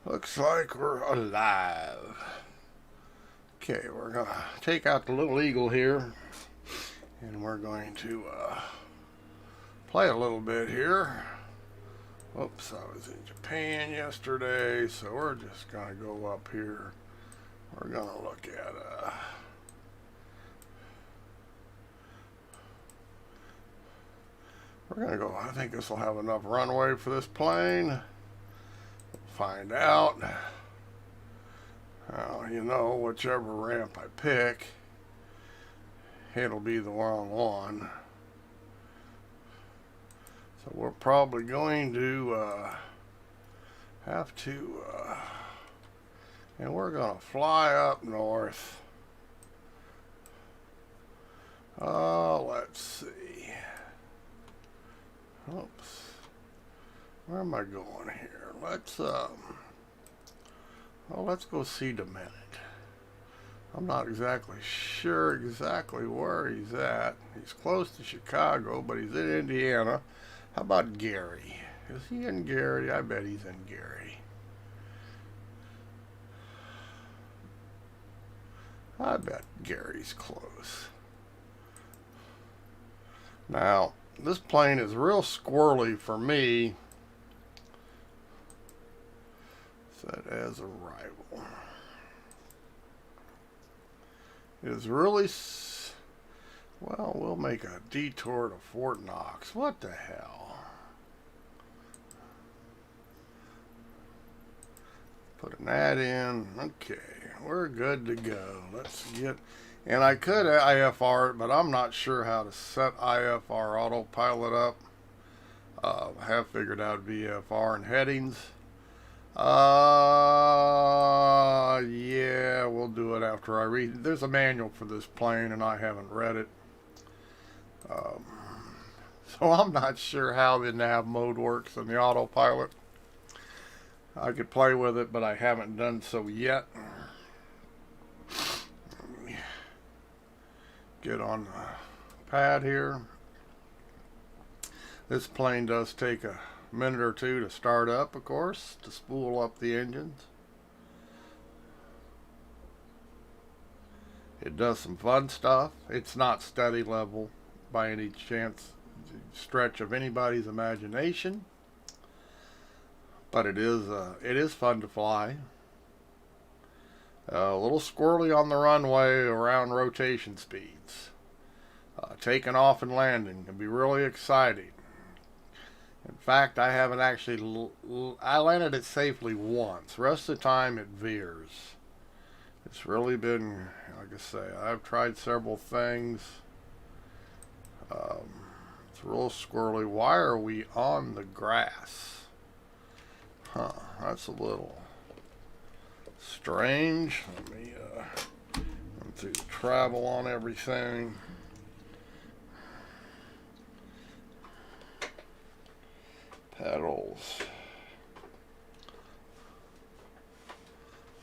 Looks like we're alive. Okay, we're going to take out the little eagle here, and we're going to play a little bit here. Oops, I was in Japan yesterday, so we're just going to go up here. We're going to look at we're going to go, I think this will have enough runway for this plane. We'll find out. You know, whichever ramp I pick, it'll be the wrong one. So we're probably going to have to, and we're going to fly up north. Let's see. Oops. Where am I going here? Let's go see Dominic. I'm not exactly sure exactly where he's at. He's close to Chicago, but he's in Indiana. How about Gary? Is he in Gary? I bet he's in Gary. I bet Gary's close. Now, this plane is real squirrely for me. Set as arrival. It is really, well, we'll make a detour to Fort Knox. What the hell? Put an ad in. Okay, we're good to go. Let's get, and I could IFR it, but I'm not sure how to set IFR autopilot up. I have figured out VFR and headings. Yeah, we'll do it after I read. There's a manual for this plane, and I haven't read it. So I'm not sure how the nav mode works in the autopilot. I could play with it, but I haven't done so yet. Let me get on the pad here. This plane does take a minute or two to start up, of course, to spool up the engines. It does some fun stuff. It's not steady level by any stretch of anybody's imagination, but it is fun to fly. A little squirrely on the runway around rotation speeds. Taking off and landing can be really exciting. In fact, I haven't actually, I landed it safely once. The rest of the time it veers. It's really been, like I say, I've tried several things. It's real squirrely. Why are we on the grass? Huh, that's a little strange. Let me run through the travel on everything. Pedals.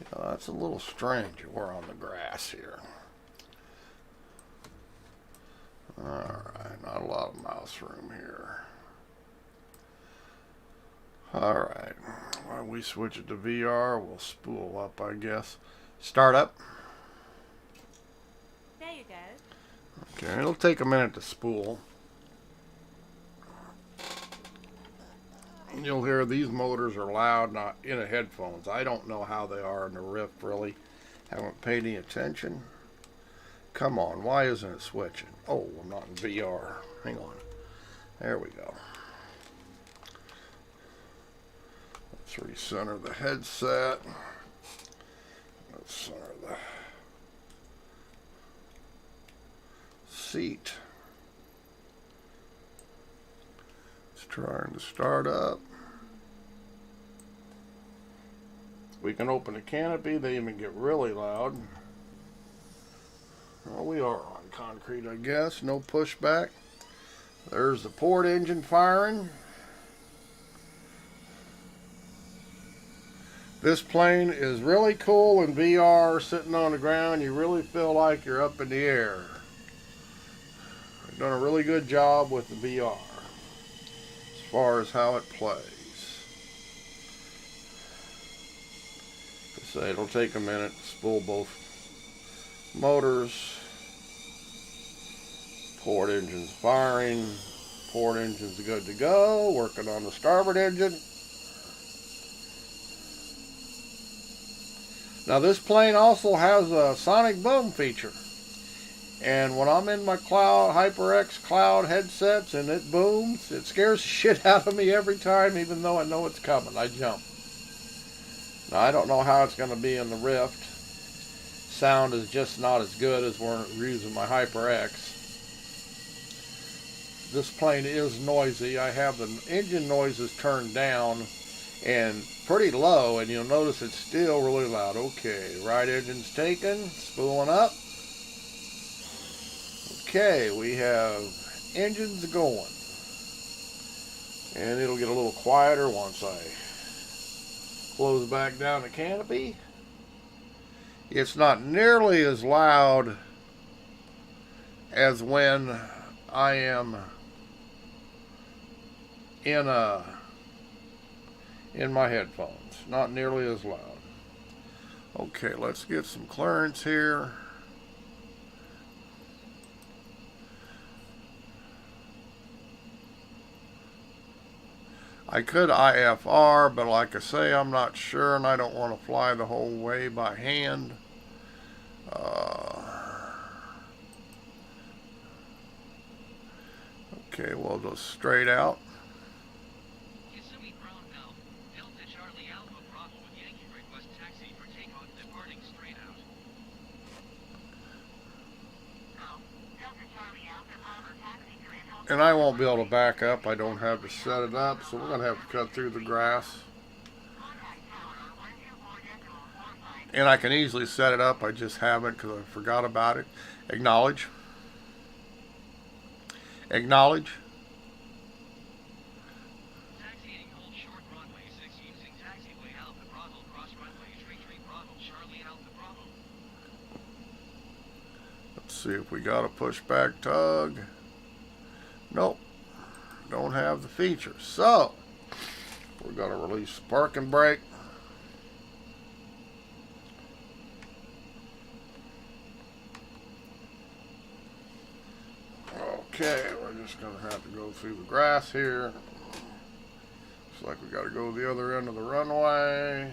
Yeah, that's a little strange. We're on the grass here. Alright, not a lot of mouse room here. Alright, while we switch it to VR, we'll spool up, I guess. Start up. There you go. Okay, it'll take a minute to spool. You'll hear these motors are loud, not in the headphones. I don't know how they are in the Rift, really. Haven't paid any attention. Come on, why isn't it switching? Oh, I'm not in VR. Hang on. There we go. Let's recenter the headset. Let's center the seat. Trying to start up. We can open the canopy. They even get really loud. Well, we are on concrete, I guess. No pushback. There's the port engine firing. This plane is really cool in VR. Sitting on the ground, you really feel like you're up in the air. They've done a really good job with the VR. As far as how it plays. So it'll take a minute to spool both motors. Port engine's firing. Port engine's good to go. Working on the starboard engine. Now this plane also has a sonic boom feature. And when I'm in my Cloud HyperX Cloud headsets and it booms, it scares the shit out of me every time, even though I know it's coming. I jump. Now I don't know how it's going to be in the Rift. Sound is just not as good as when we're using my HyperX. This plane is noisy. I have the engine noises turned down and pretty low, and you'll notice it's still really loud. Okay, right engine's taken, spooling up. Okay, we have engines going. And it'll get a little quieter once I close back down the canopy. It's not nearly as loud as when I am in my headphones. Not nearly as loud. Okay, let's get some clearance here. I could IFR, but like I say, I'm not sure, and I don't want to fly the whole way by hand. Okay, we'll go straight out. Delta Charlie Alpha Bravo with Yankee request taxi for takeoff departing straight out. And I won't be able to back up. I don't have to set it up, so we're going to have to cut through the grass. And I can easily set it up. I just haven't because I forgot about it. Acknowledge. Acknowledge. Taxiing hold short runway 6 using taxiway Alpha Bravo cross runway 33 Bravo Charlie Alpha Bravo. Let's see if we got a pushback tug. Nope. Don't have the feature. So, we're going to release the parking brake. Okay, we're just going to have to go through the grass here. Looks like we got to go to the other end of the runway.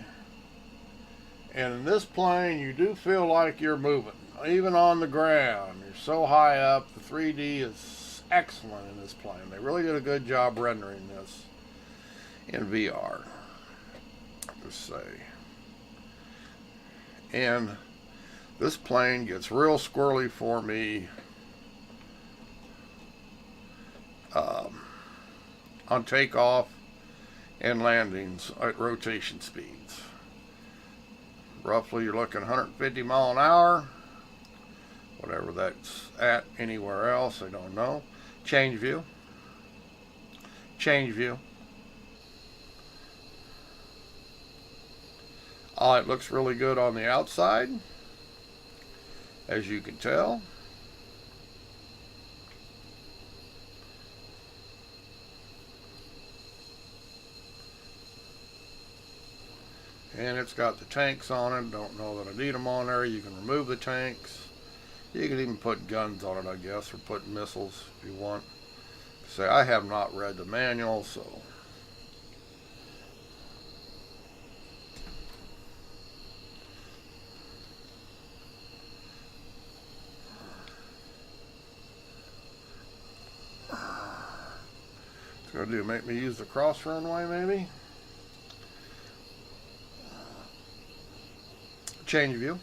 And in this plane, you do feel like you're moving, even on the ground. You're so high up. The 3D is excellent in this plane. They really did a good job rendering this in VR, to say. And this plane gets real squirrely for me on takeoff and landings at rotation speeds. Roughly, you're looking 150 mile an hour, whatever that's at anywhere else, I don't know. Change view. Change view. It looks really good on the outside, as you can tell. And it's got the tanks on it. Don't know that I need them on there. You can remove the tanks. You can even put guns on it, I guess, or put missiles if you want. Say, I have not read the manual, so. It's going to do, make me use the cross runway, maybe? Change view.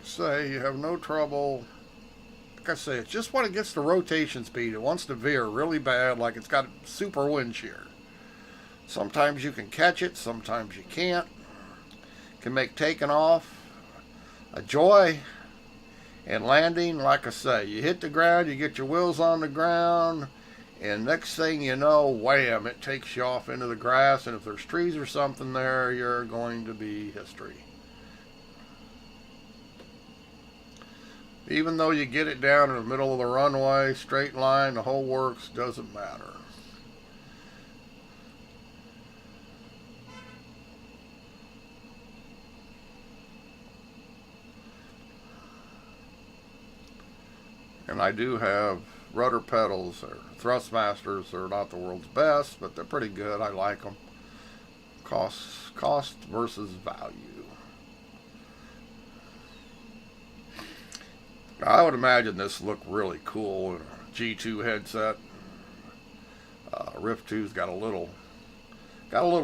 Say you have no trouble. Like I say, it's just when it gets to rotation speed, it wants to veer really bad, like it's got super wind shear. Sometimes you can catch it, sometimes you can't. Can make taking off a joy, and landing, like I say, you hit the ground, you get your wheels on the ground, and next thing you know, wham, it takes you off into the grass, and if there's trees or something there, you're going to be history. Even though you get it down in the middle of the runway, straight line, the whole works, doesn't matter. And I do have rudder pedals or thrustmasters. They're not the world's best, but they're pretty good. I like them. Cost versus value. I would imagine this look really cool in a G2 headset. Rift 2's got a little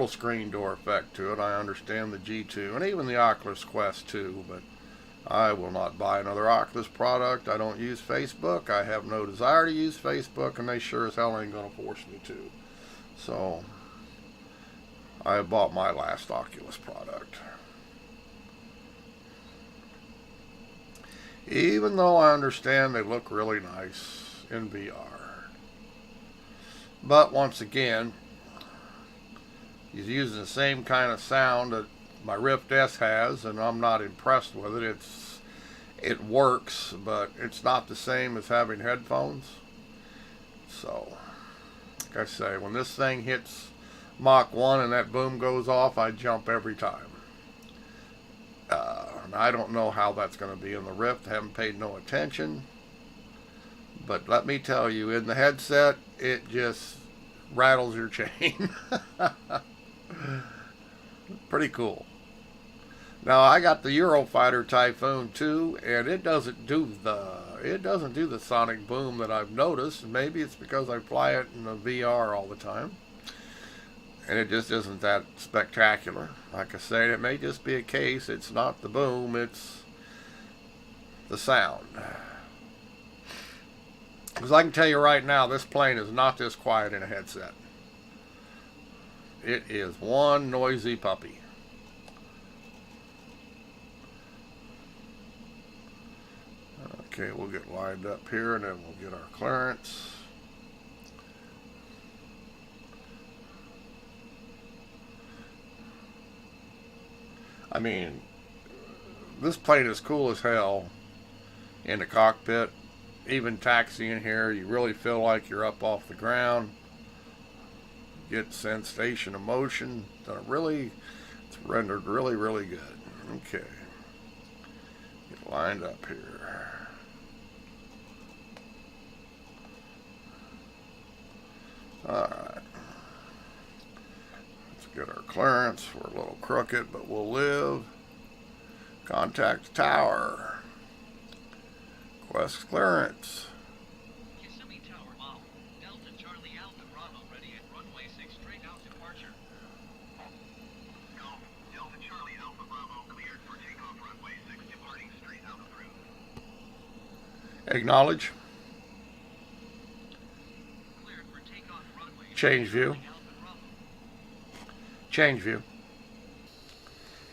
screen door effect to it. I understand the G2 and even the Oculus Quest 2, but I will not buy another Oculus product. I don't use Facebook. I have no desire to use Facebook, and they sure as hell ain't going to force me to. So I bought my last Oculus product. Even though I understand they look really nice in VR. But once again, he's using the same kind of sound that my Rift S has, and I'm not impressed with it. It works, but it's not the same as having headphones. So, like I say, when this thing hits Mach 1 and that boom goes off, I jump every time. And I don't know how that's going to be in the Rift. I haven't paid no attention. But let me tell you, in the headset, it just rattles your chain. Pretty cool. Now I got the Eurofighter Typhoon 2, and it doesn't do the sonic boom that I've noticed. Maybe it's because I fly it in the VR all the time, and it just isn't that spectacular. Like I say, it may just be a case. It's not the boom; it's the sound. Because I can tell you right now, this plane is not this quiet in a headset. It is one noisy puppy. Okay, we'll get lined up here and then we'll get our clearance. I mean, this plane is cool as hell in the cockpit. Even taxiing here, you really feel like you're up off the ground. Get sensation of motion. It's rendered really, really good. Okay. Get lined up here. Alright. Let's get our clearance. We're a little crooked, but we'll live. Contact tower. Quest clearance. Yosemite Tower, Mom. Delta Charlie Alpha Bravo ready at runway 6 straight out departure. Go. Delta Charlie Alpha Bravo cleared for takeoff runway 6 departing straight out approved. Acknowledge. Cleared for takeoff runway Change view. Alpha Bravo. Change view.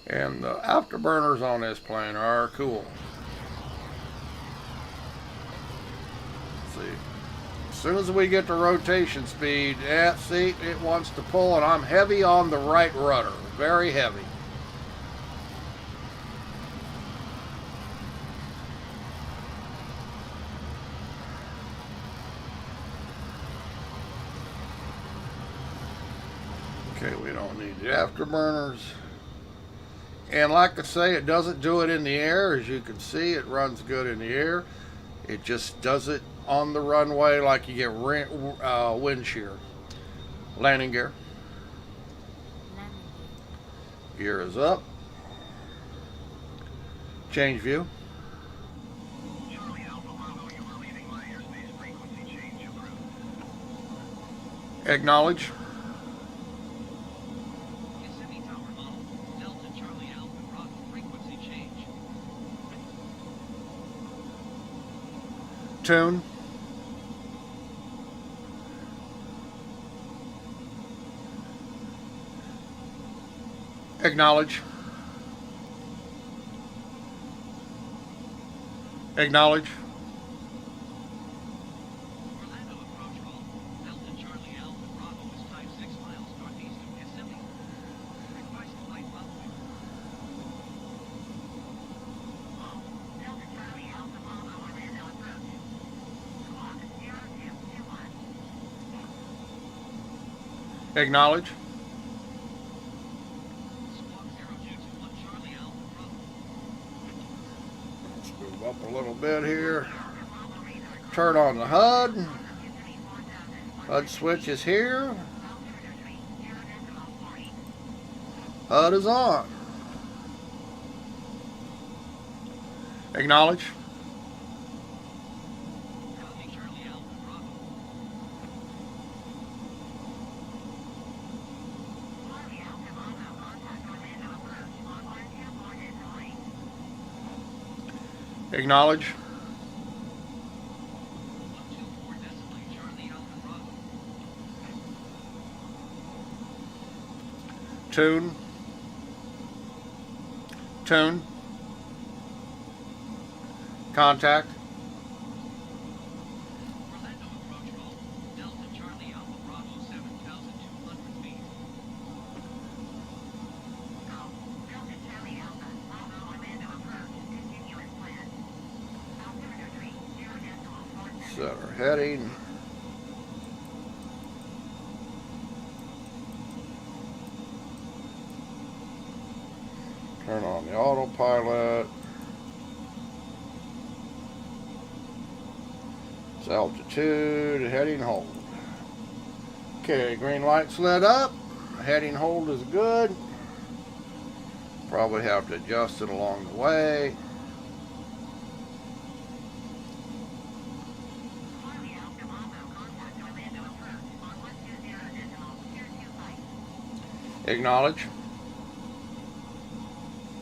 And the afterburners on this plane are cool. See, as soon as we get to rotation speed, see, it wants to pull, and I'm heavy on the right rudder, very heavy. Okay, we don't need the afterburners. And like I say, it doesn't do it in the air. As you can see, it runs good in the air. It just does it on the runway like you get wind shear. Landing gear. Gear is up. Change view. Charlie Alpha Bravo, you are leaving my airspace frequency change approved. Acknowledge. Yosemite Tower, Mom. Delta Charlie Alpha Bravo frequency change. Tune. Acknowledge. Acknowledge. Orlando approach roll. Delta Charlie Alpha Bravo is type 6 miles northeast of Yosemite. Request flight following. Delta Charlie Alpha Bravo Orlando approach. Squawk 0221. Acknowledge. Squawk 0221 Charlie Alpha Bravo. Let's move up a little bit here. turn on the HUD. HUD switch is here. HUD is on. Acknowledge. Copy Charlie Alpha Bravo. Acknowledge. 124 decibel Charlie Alpha Bravo. Tune. Tune. Contact. Orlando approach hold. Delta Charlie Alpha Bravo 7,200 feet. Delta Charlie Alpha, Bravo Orlando approach, continuous plan. Altimeter 30.47. Set our heading. Turn on the autopilot. It's altitude, heading hold. Okay, green light's lit up. Heading hold is good. Probably have to adjust it along the way. Charlie Alpha Bravo, contact Orlando approach on 120.025. Acknowledge.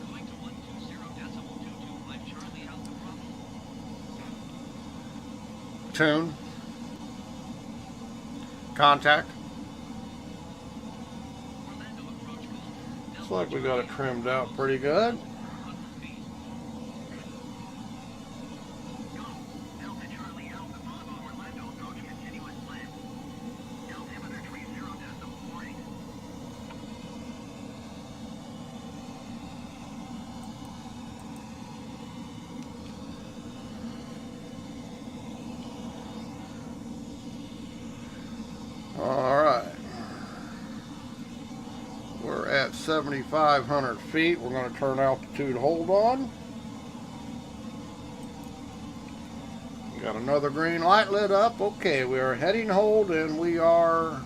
Going to 120 decibel 225 Charlie Alpha Bravo. Tune. Contact. Orlando approach hold. Looks like we got it trimmed out pretty good. 400 feet. Delta Charlie Alpha Bravo Orlando approach continuous plan. Altimeter 30 decibel 40. All right. We're at 7,500 feet. We're going to turn altitude hold on. Got another green light lit up. Okay, we are heading hold and we are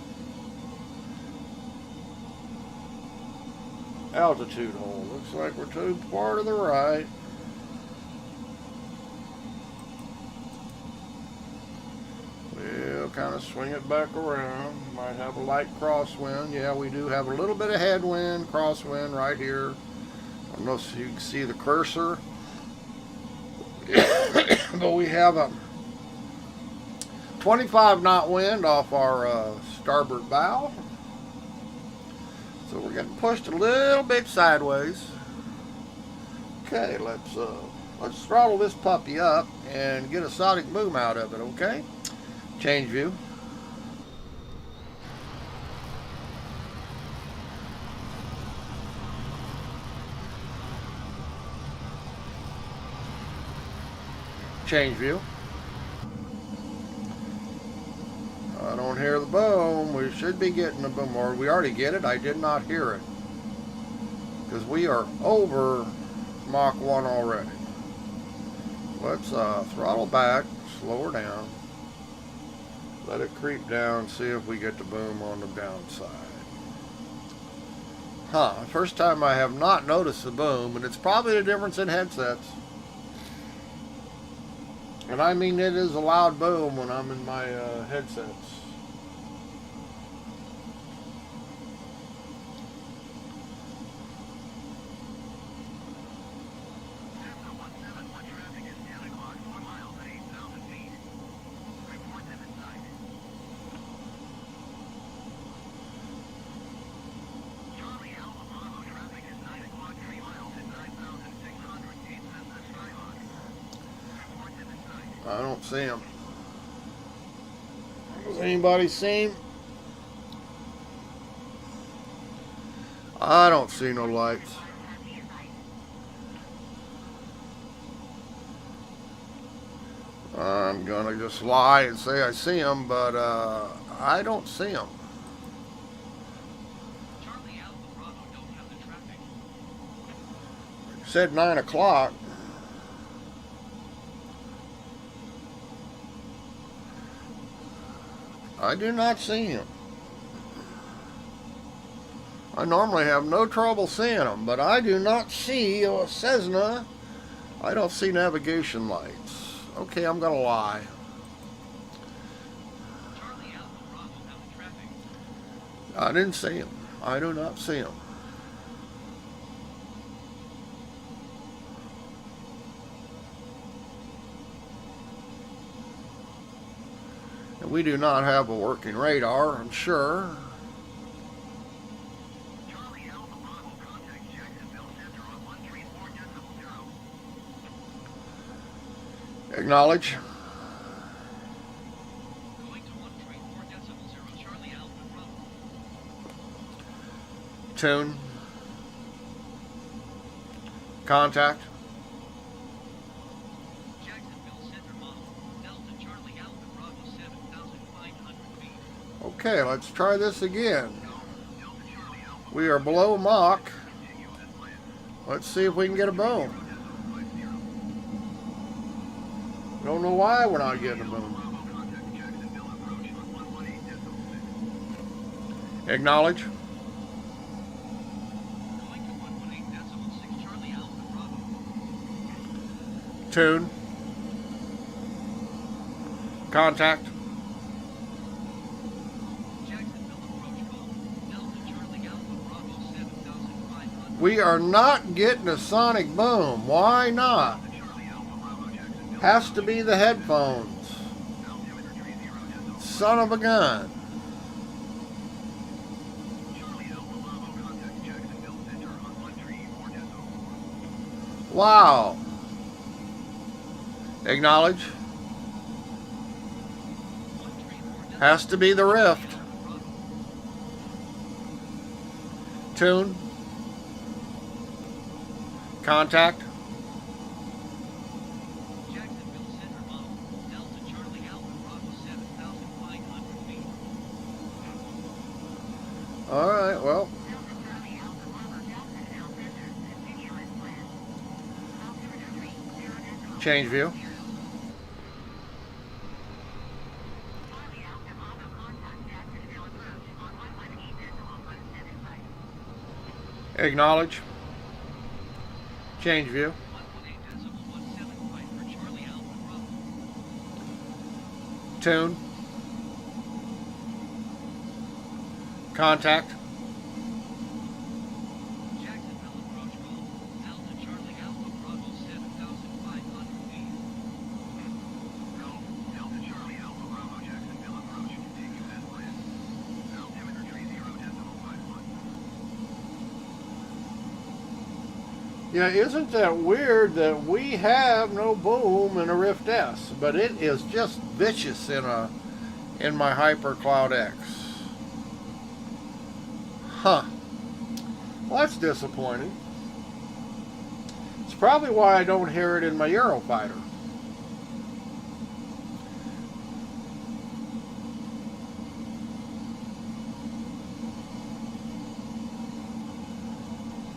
altitude hold. Looks like we're too far to the right. We'll kind of swing it back around. Might have a light crosswind. Yeah, we do have a little bit of headwind, crosswind right here. I don't know if you can see the cursor. But we have a 25 knot wind off our starboard bow. So we're getting pushed a little bit sideways. Okay, let's throttle this puppy up and get a sonic boom out of it, okay? Change view. Change view. I don't hear the boom. We should be getting the boom, or we already get it. I did not hear it because we are over Mach 1 already. Let's throttle back, slow her down, let it creep down, see if we get the boom on the downside. First time I have not noticed the boom, and it's probably the difference in headsets. And I mean, it is a loud boom when I'm in my headsets. Traffic is 10 o'clock, 4 miles at 8,000 feet. Report them inside. Charlie Alpha Bravo traffic is 9 o'clock, 3 miles at 9,600 feet. That's the Skylock. Report them inside. I don't see him. Does anybody see him? I don't see no lights. I'm gonna just lie and say I see him, but I don't see him. Charlie Alpha Bravo don't have the traffic. It said 9 o'clock. I do not see him. I normally have no trouble seeing them, but I do not see a Cessna. I don't see navigation lights. Okay, I'm gonna lie. Charlie Alpha Bravo out of traffic. I didn't see him. I do not see him. And we do not have a working radar, I'm sure. Charlie Alpha Bravo contact Jacksonville Center on 134.0. Acknowledge. Going to 134.0 Charlie Alpha Bravo. Tune. Contact. Jacksonville Center model. Delta Charlie Alpha Bravo 7,500 feet. Okay, let's try this again. Delta Charlie Alpha We are below Mach. continue as planned. Let's see if we can get a boom. Don't know why we're not getting a boom. Bravo contact Jacksonville approach on 118.6. Acknowledge. Going to 118.6 Charlie Alpha Bravo. Tune. Contact. Jacksonville approach call. Delta Charlie Alpha Bravo 7,500. We are not getting a sonic boom. Why not? Charlie Alpha Bravo Jacksonville. Has to be the headphones. Altimeter 30.0. Son of a gun. Charlie Alpha Bravo contact Jacksonville Center on 134.0. Wow. Acknowledge. 134.0. Has to be the rift. Tune. Contact. Jacksonville Center model. Delta Charlie Alpha Bravo 7,500 feet. All right, well, Delta Charlie Alpha Bravo Delta L Center. Continue as planned. Altimeter 30.0. change view. Charlie Alpha Bravo contact Jacksonville approach on 118.175. Acknowledge. Change view. 118.175 for Charlie Alpha Bravo. Tune. Contact. Jacksonville approach call. Delta Charlie Alpha Bravo 7,500 feet. Delta Charlie Alpha Bravo Jacksonville approach. Continue as planned. Altimeter 30.51. Yeah, isn't that weird that we have no boom in a Rift S, but it is just vicious in my Hyper Cloud X. Huh. Well, that's disappointing. It's probably why I don't hear it in my Eurofighter.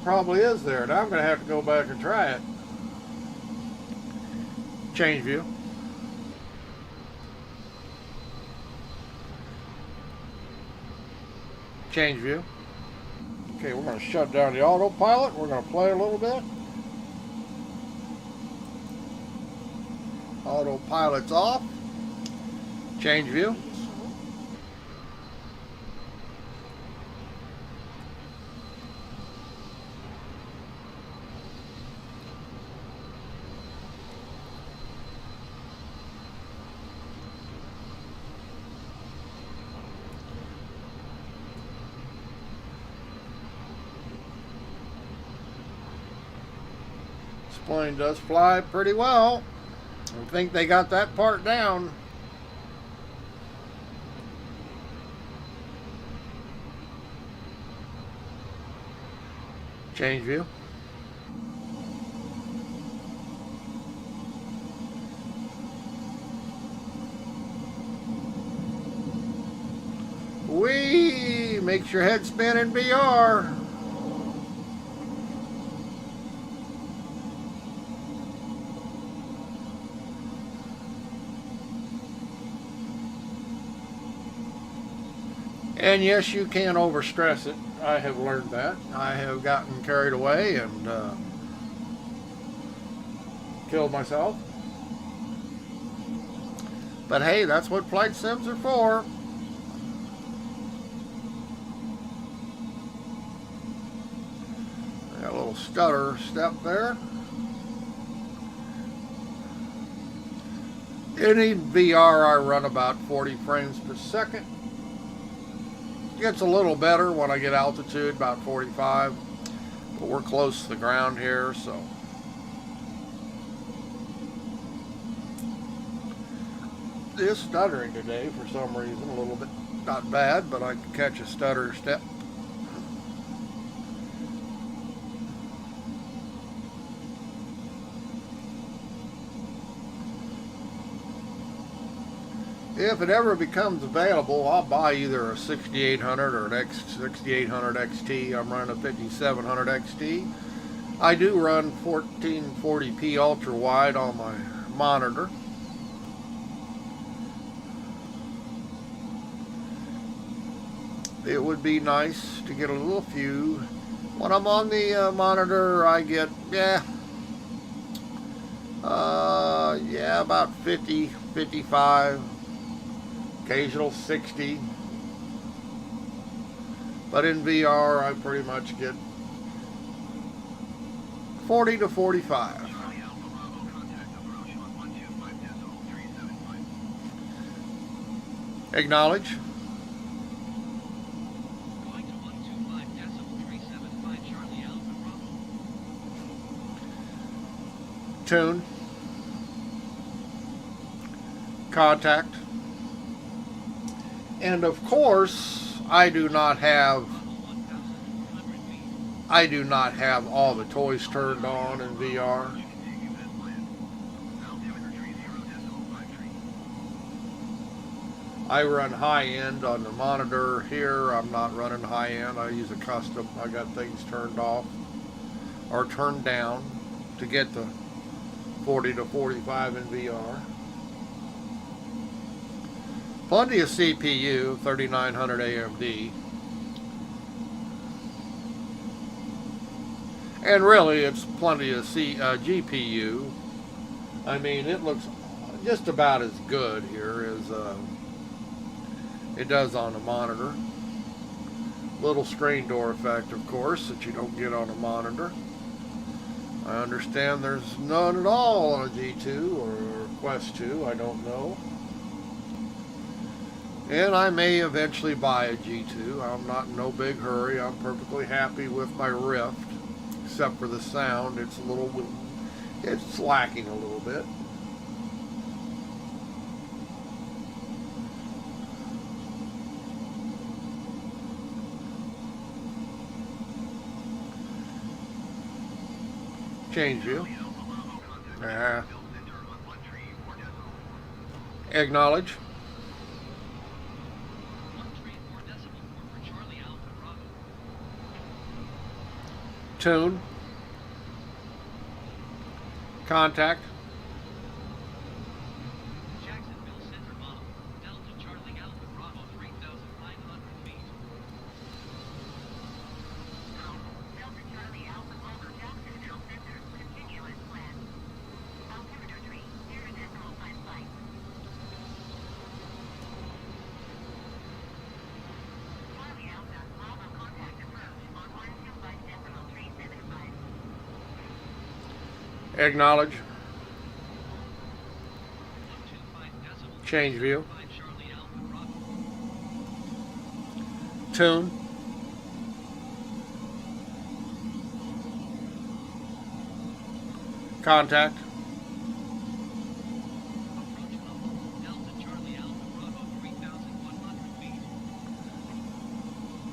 Probably is there. Now I'm going to have to go back and try it. Change view. Change view. Okay, we're going to shut down the autopilot. We're going to play a little bit. Autopilot's off. Change view. This plane does fly pretty well. I think they got that part down. Change view. Whee! Makes your head spin in VR. And yes, you can overstress it. I have learned that. I have gotten carried away and killed myself. But hey, that's what flight sims are for. Got a little stutter step there. In VR, I run about 40 frames per second. Gets a little better when I get altitude, about 45. But we're close to the ground here, so. Is stuttering today for some reason, a little bit. Not bad, but I can catch a stutter step. If it ever becomes available, I'll buy either a 6800 or an 6800 XT. I'm running a 5700 XT. I do run 1440p ultra wide on my monitor. It would be nice to get a little few. When I'm on the monitor, I get, about 50, 55. Occasional 60, but in VR I pretty much get 40 to 45. Acknowledge. Going to 125.375 Charlie Alpha Bravo. Tune. Contact. And of course, I do not have all the toys turned on in VR. I run high end on the monitor here. I'm not running high end. I use a custom. I got things turned off or turned down to get the 40 to 45 in VR. Plenty of CPU, 3900 AMD. And really, it's plenty of GPU. I mean, it looks just about as good here as it does on the monitor. Little screen door effect, of course, that you don't get on a monitor. I understand there's none at all on a G2 or Quest 2, I don't know. And I may eventually buy a G2. I'm not in no big hurry. I'm perfectly happy with my Rift, except for the sound. It's lacking a little bit. Change view. Acknowledge. Tune. Contact. Jacksonville Center model. Delta Charlie Alpha Bravo 3,500 feet. Delta Charlie Alpha Bravo Jacksonville Center, continue as planned. Altimeter 3, 0.5 flight. Charlie Alpha, Bravo contact approach on 125.375. Acknowledge. 125.5 Change view. Charlie Alpha Bravo. Tune. Contact. Approach level. Delta Charlie Alpha Bravo 3,100 feet.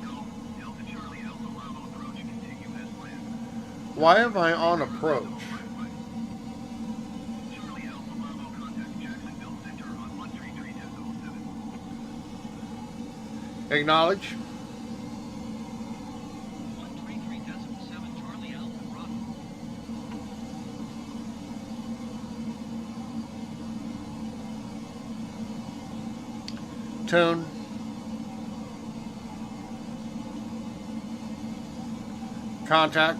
Go. Delta Charlie Alpha Bravo approach. Continue as planned. Why am I on approach? Charlie Alpha Bravo contact Jacksonville Center on 133.07. Acknowledge. 133.7 Charlie Alpha Bravo. Tune. Contact.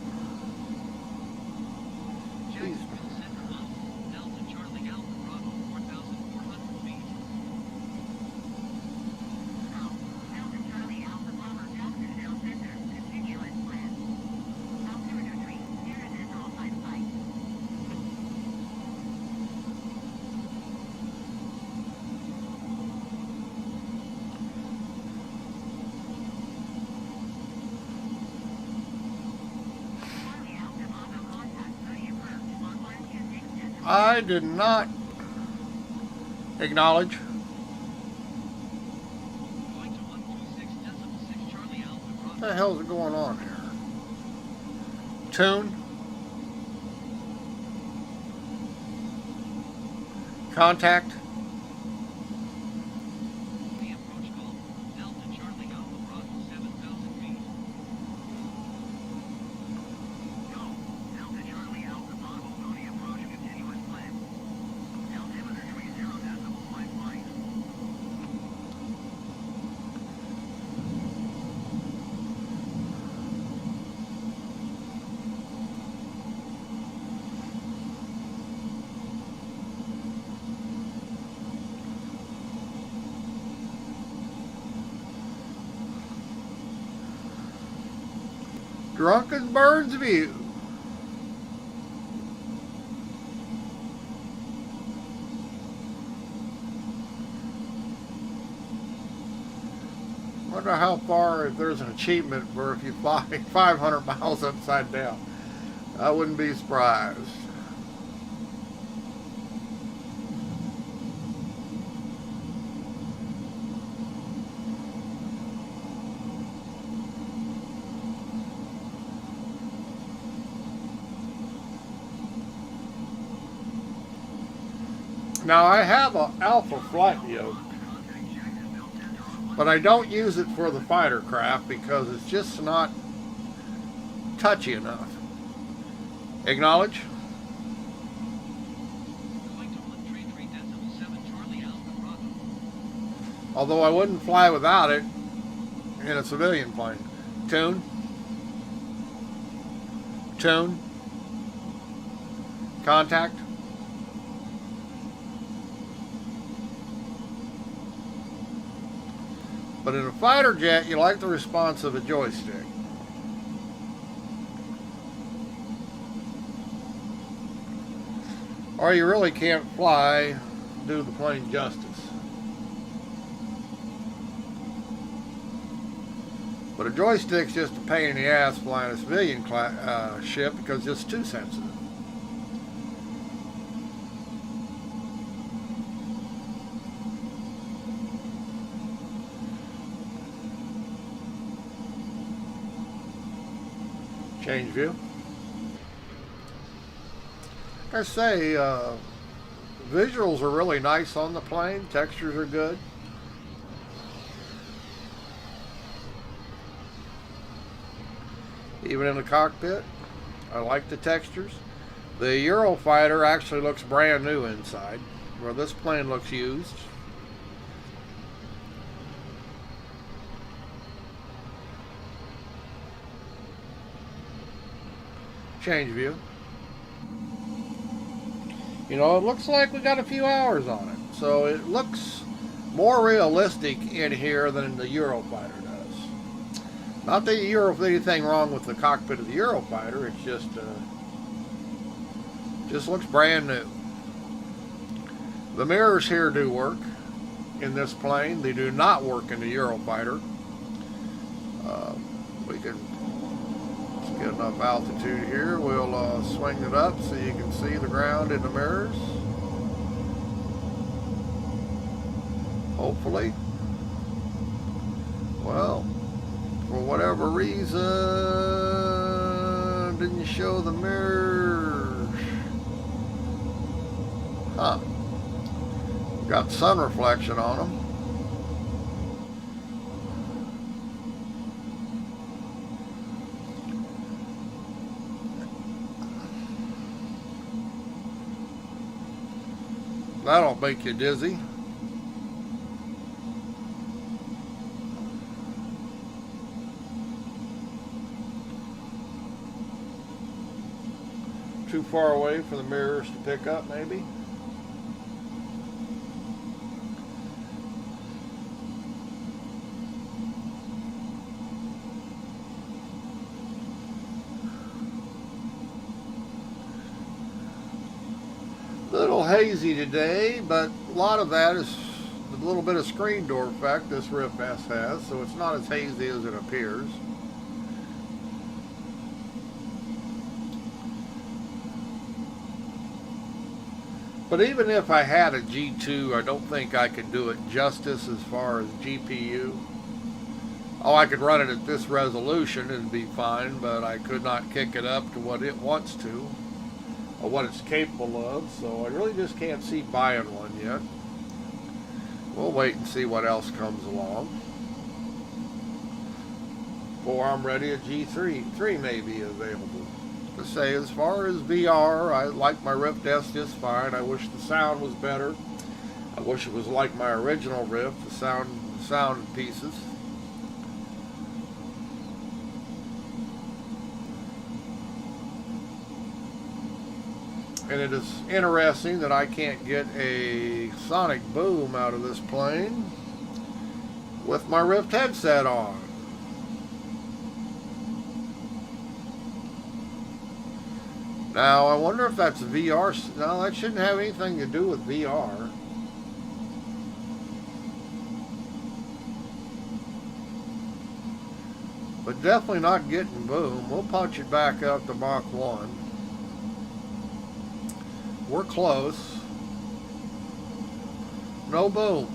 Jacksonville Center Mall, Delta Charlie Alpha Bravo, 4,400 feet. Delta Charlie Alpha Bravo, Jacksonville Center. Continue as planned. Altimeter 3, near and at all time flight. Charlie Alpha Bravo contact 30 approach. Long 126 decimal. I did not acknowledge. Going to 126.6 Charlie Alpha What Bravo. the hell's going on here? Tune. Contact. The approach call, Delta Charlie Alpha Bravo, 7,000 feet. Go. Delta Charlie Alpha Bravo. Pony approach. Continue as planned. Altimeter 30.5 flight. Drunken Bird's View. Wonder how far, if there's an achievement for if you fly 500 miles upside down. I wouldn't be surprised. Now I have an Alpha flight yoke, but I don't use it for the fighter craft because it's just not touchy enough. Acknowledge. Going to 133.7 Charlie Alpha Bravo. Although I wouldn't fly without it in a civilian plane. Tune. Tune. Contact. But in a fighter jet, you like the response of a joystick. Or you really can't fly, do the plane justice. But a joystick's just a pain in the ass flying a civilian ship because it's too sensitive. Change view. Like I say, visuals are really nice on the plane. Textures are good. Even in the cockpit, I like the textures. The Eurofighter actually looks brand new inside, where this plane looks used. Change view. You know, it looks like we got a few hours on it, so it looks more realistic in here than the Eurofighter does. Not that there's anything wrong with the cockpit of the Eurofighter, it's just looks brand new. The mirrors here do work in this plane. They do not work in the Eurofighter. We can get enough altitude here. We'll swing it up so you can see the ground in the mirrors. Hopefully. Well, for whatever reason, didn't show the mirrors. Huh. Got sun reflection on them. That'll make you dizzy. too far away for the mirrors to pick up, maybe. Little hazy today, but a lot of that is a little bit of screen door effect this Rift S has, so it's not as hazy as it appears. But even if I had a G2, I don't think I could do it justice as far as GPU. Oh, I could run it at this resolution and be fine, but I could not kick it up to what it wants to, or what it's capable of, so I really just can't see buying one yet. We'll wait and see what else comes along. Before I'm ready, a G3 may be available. To say, as far as VR, I like my Rift S just fine. I wish the sound was better. I wish it was like my original Rift, the sound pieces. And it is interesting that I can't get a sonic boom out of this plane with my Rift headset on. Now, I wonder if that's VR. No, that shouldn't have anything to do with VR. But definitely not getting boom. We'll punch it back up to Mach 1. We're close. No boom.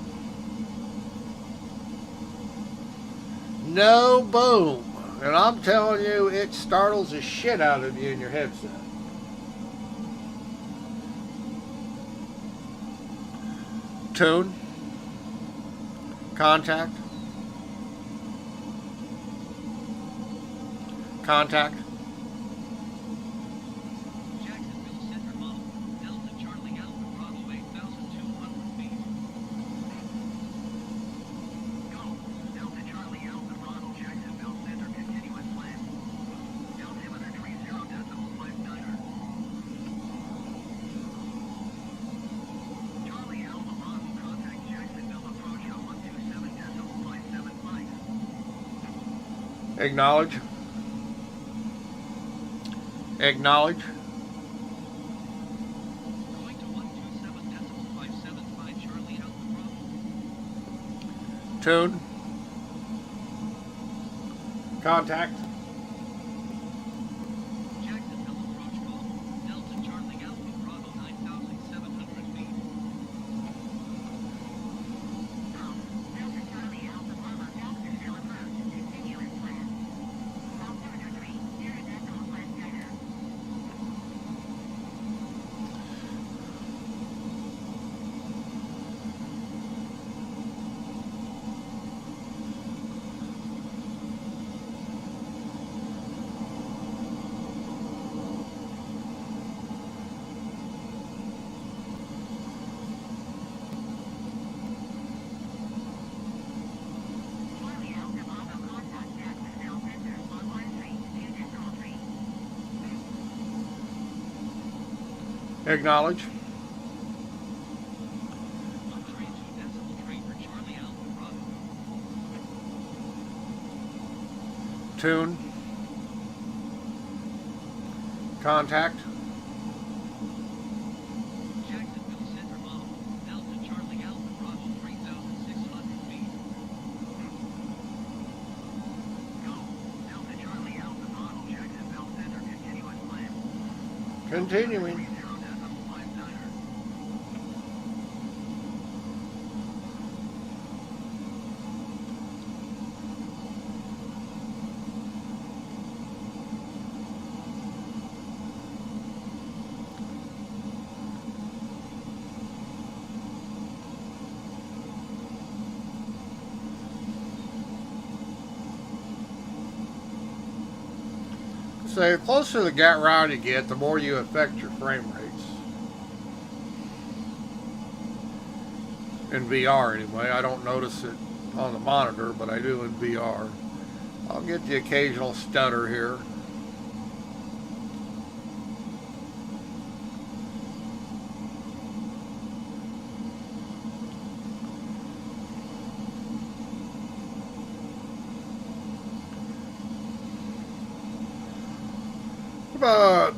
No boom. And I'm telling you, it startles the shit out of you in your headset. Tune. Contact. Contact. Jacksonville Center model, Delta Charlie Alpha Bravo 8,200 feet. Go. Delta Charlie Alpha Bravo, Jacksonville Center, continuous plan. Altimeter 30.59er. Charlie Alpha Bravo, contact Jacksonville approach at 127.575. Acknowledge. Acknowledge. Going to 127.575 Charlie Alpha Bravo. Tune. Contact. Jacksonville approach call, Delta Charlie Alpha Bravo 9,700 feet. Delta Charlie Alpha Bravo, Jacksonville approach, continuous plan. Altimeter 30.59er. Charlie Alpha Bravo, contact Jacksonville Center, 113.2.3. Acknowledge. 132.3 for Charlie Alpha Bravo. Tune. Contact. Jacksonville Center model, Delta Charlie Alpha Bravo 3,600 feet. Go. Delta Charlie Alpha Bravo, Jacksonville Center, continuous plan. Continuing. 30.59er. So the closer the ground you get, the more you affect your frame rates. In VR anyway. I don't notice it on the monitor, but I do in VR. I'll get the occasional stutter here.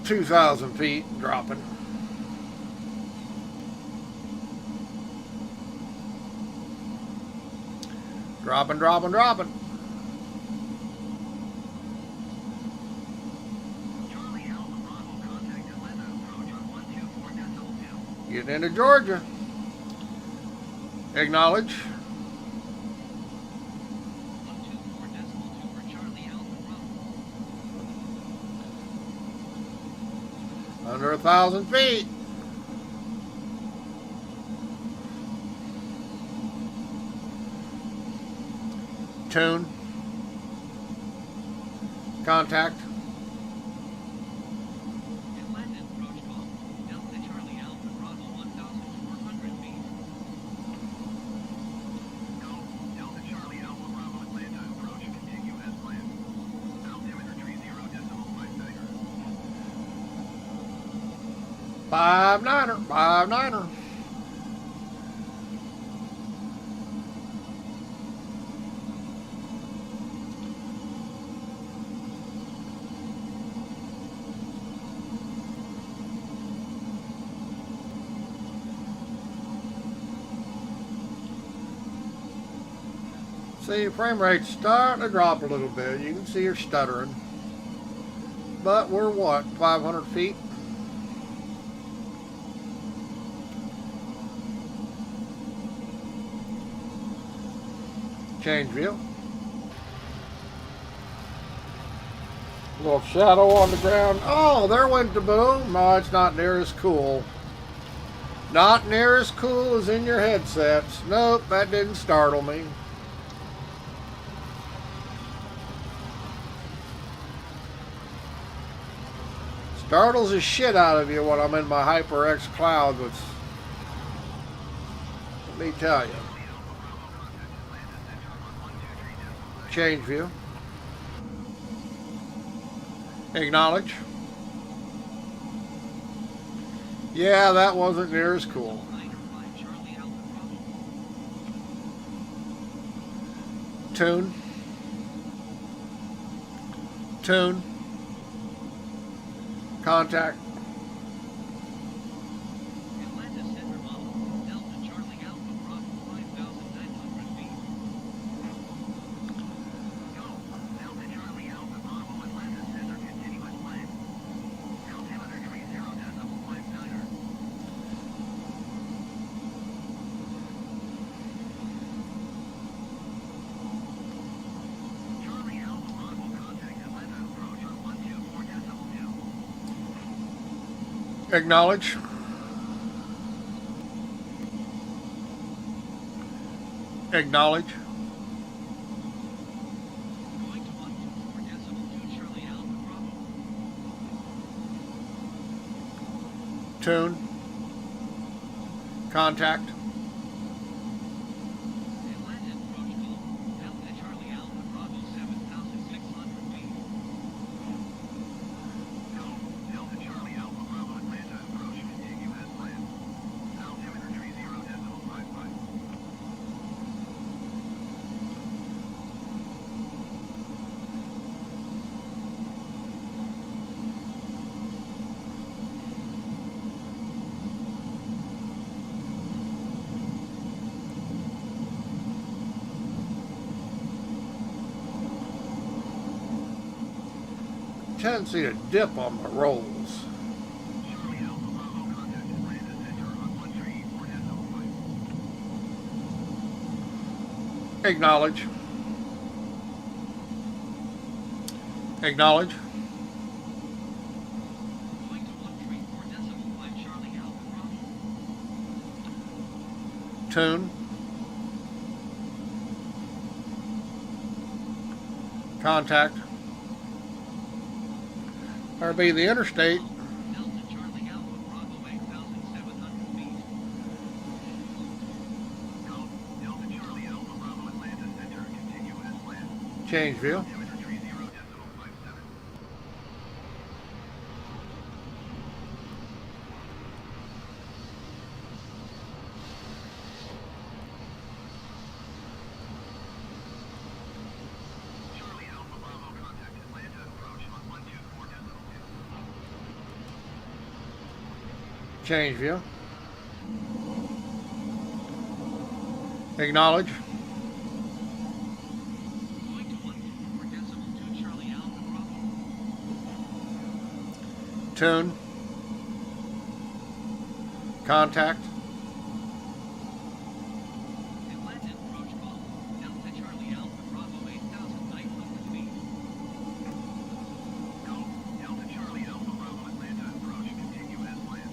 2,000 feet dropping. Dropping. Charlie Alpha Bravo, contact Atlanta approach on 124.2. Getting into Georgia. Acknowledge. 124.2 for Charlie Alpha Bravo. Under 1,000 feet. Tune. Contact. Atlanta approach call. Delta Charlie Alpha Bravo 1,400 feet. Go. Delta Charlie Alpha Bravo Atlanta approach. Continue as planned. Altimeter 30.5 measure. 5-9er. See, frame rate's starting to drop a little bit. You can see her stuttering. But we're what, 500 feet? Change view. Little shadow on the ground. Oh, there went the boom. No, it's not near as cool. Not near as cool as in your headsets. Nope, that didn't startle me. Startles the shit out of you when I'm in my HyperX cloud with, let me tell you. Change view. Acknowledge. Yeah, that wasn't near as cool. Charlie Alpha Bravo. Tune. Contact. Atlanta Center model. Delta Charlie Alpha Bravo 5,900 feet. Go. Delta Charlie Alpha Bravo Atlanta Center. Continue as planned. Altimeter 30.59er. Charlie Alpha Bravo, contact Atlanta approach on 124.2. Acknowledge. Acknowledge. Going to 124.2 Charlie Alpha Bravo. Tune. Contact. Atlanta approach call. Delta Charlie Alpha Bravo 7,600 feet. Go. Delta Charlie Alpha Bravo Atlanta approach. Continue as planned. Altimeter 30.55. Tendency to dip on my rolls. Charlie Alpha Bravo, contact Atlanta Center on 134.5. Acknowledge. Acknowledge. Going to 134.5 Charlie Alpha Bravo. Tune. Contact. That'll be the interstate. Delta Charlie Alpha Bravo 8,700 feet. Go. Delta Charlie Alpha Bravo Atlanta Center. Continue as planned. Change view. Altimeter 30.57. Charlie Alpha Bravo, contact Atlanta approach on 124.2. Change view. Acknowledge. Going to 124.2 Charlie Alpha Bravo. Tune. Contact. Atlantic approach call. Delta Charlie Alpha Bravo 8,900 feet. Go. Delta Charlie Alpha Bravo Atlanta approach. Continue as planned.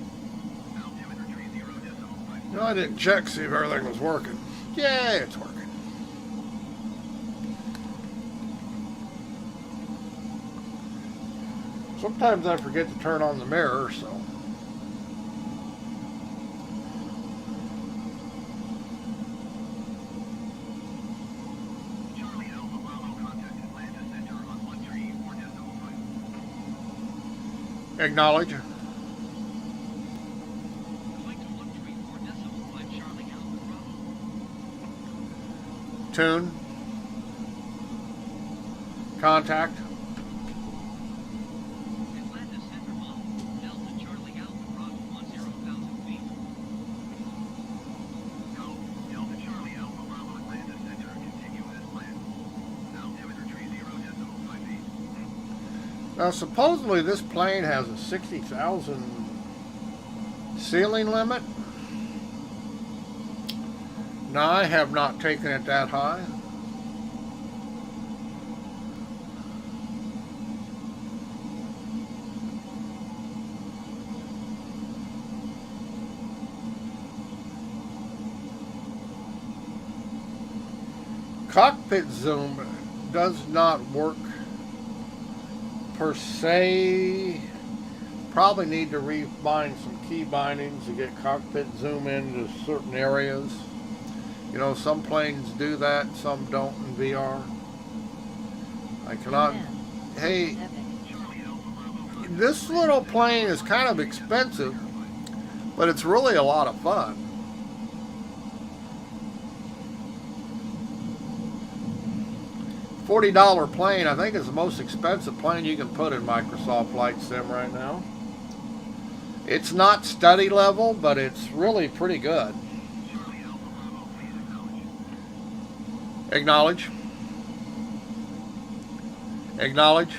Altimeter 30.5. No, I didn't check, see if everything was working. Yeah, it's working. Sometimes I forget to turn on the mirror, so. Charlie Alpha Bravo contact Atlanta Center on 134.5. Acknowledge. Going to 134.5 Charlie Alpha Bravo. Tune. Contact. Atlanta Center model. Delta Charlie Alpha Bravo 10,000 feet. Go. Delta Charlie Alpha Bravo Atlanta Center. Continue as planned. Altimeter 30.58. Now, supposedly this plane has a 60,000 ceiling limit. Now, I have not taken it that high. Cockpit zoom does not work per se. Probably need to rebind some key bindings to get cockpit zoom into certain areas. You know, some planes do that, some don't in VR. I cannot. Hey, this little plane is kind of expensive, but it's really a lot of fun. $40 plane, I think, is the most expensive plane you can put in Microsoft Flight Sim right now. It's not study level, but it's really pretty good. Charlie Alpha Bravo, please Acknowledge. acknowledge. Acknowledge.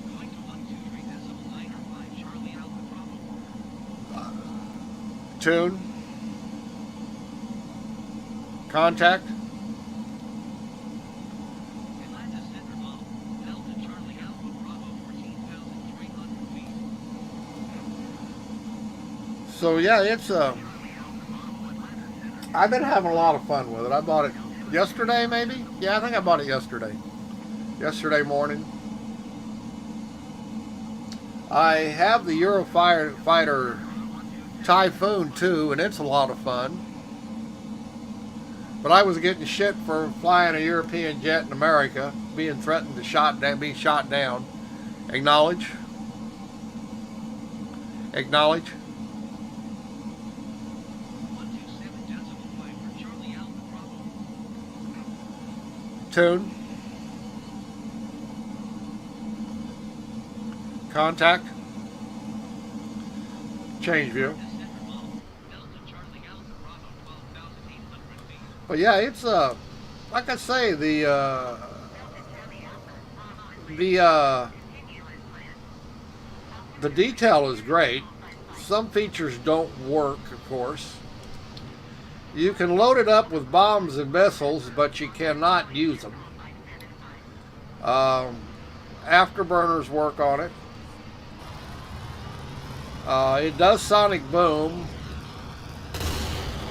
Going to 123.905 Charlie Alpha Bravo. Tune. Contact. Atlanta Center model. Delta Charlie Alpha Bravo 14,300 feet. So yeah, it's I've been having a lot of fun with it. I bought it yesterday, maybe? Yeah, I think I bought it yesterday. Yesterday morning. I have the Eurofighter Typhoon too, and it's a lot of fun. But I was getting shit for flying a European jet in America, being threatened to be shot down. Acknowledge. Acknowledge. 127.5 for Charlie Alpha Bravo. Tune. Contact. Change view. Atlanta Center model. Delta Charlie Alpha Bravo 12,800 feet. But yeah, it's like I say, the detail is great. Some features don't work, of course. You can load it up with bombs and missiles, but you cannot use them. Afterburners work on it. It does sonic boom.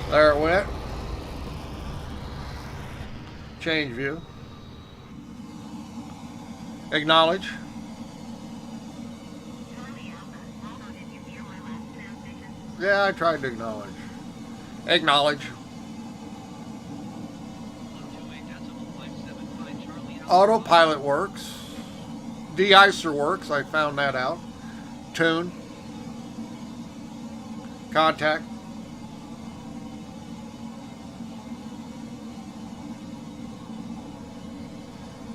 There it went. Change view. Acknowledge. Yeah, I tried to acknowledge. Acknowledge. 128.575 Charlie Alpha. Autopilot works. De-icer works. I found that out. Tune. Contact.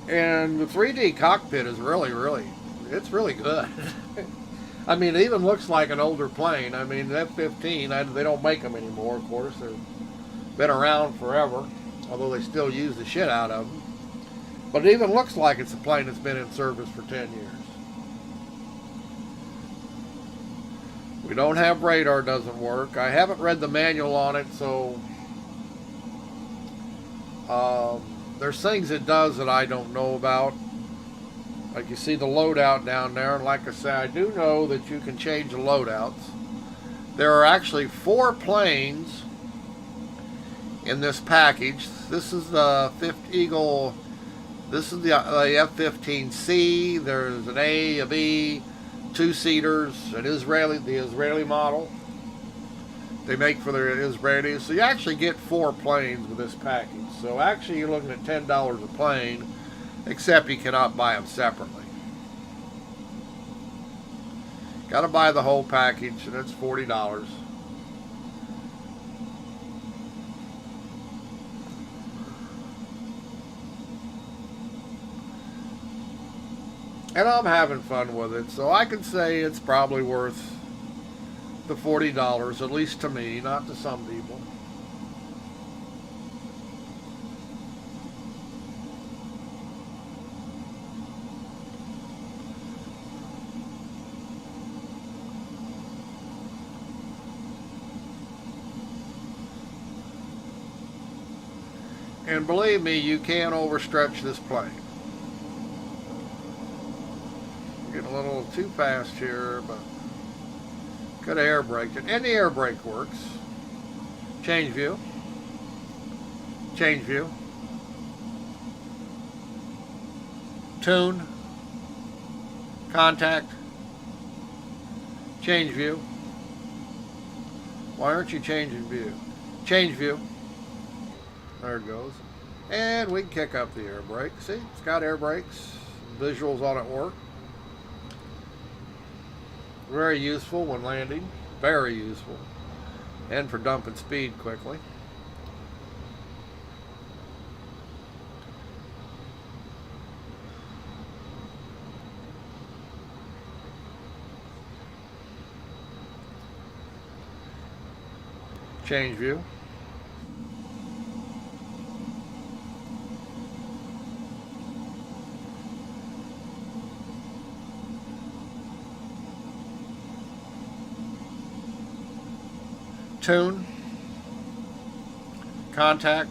And the 3D cockpit is really, it's really good. I mean, it even looks like an older plane. I mean, the F-15, they don't make them anymore, of course. They've been around forever, although they still use the shit out of them. But it even looks like it's a plane that's been in service for 10 years. We don't have radar, doesn't work. I haven't read the manual on it, so there's things it does that I don't know about. Like you see the loadout down there, and like I say, I do know that you can change the loadouts. There are actually 4 planes in this package. This is the Fifth Eagle. This is the F-15C. There's an A, a B, 2-seaters, the Israeli model they make for the Israelis. So you actually get 4 planes with this package. So actually you're looking at $10 a plane, except you cannot buy them separately. Got to buy the whole package, and it's $40. And I'm having fun with it, so I can say it's probably worth the $40, at least to me, not to some people. And believe me, you can't overstretch this plane. Getting a little too fast here, but could air brake it. And the air brake works. Change view. Change view. Tune. Contact. Change view. Why aren't you changing view? Change view. There it goes. And we can kick up the air brake. See, it's got air brakes. Visuals on it work. Very useful when landing. Very useful. And for dumping speed quickly. Change view. Tune, contact,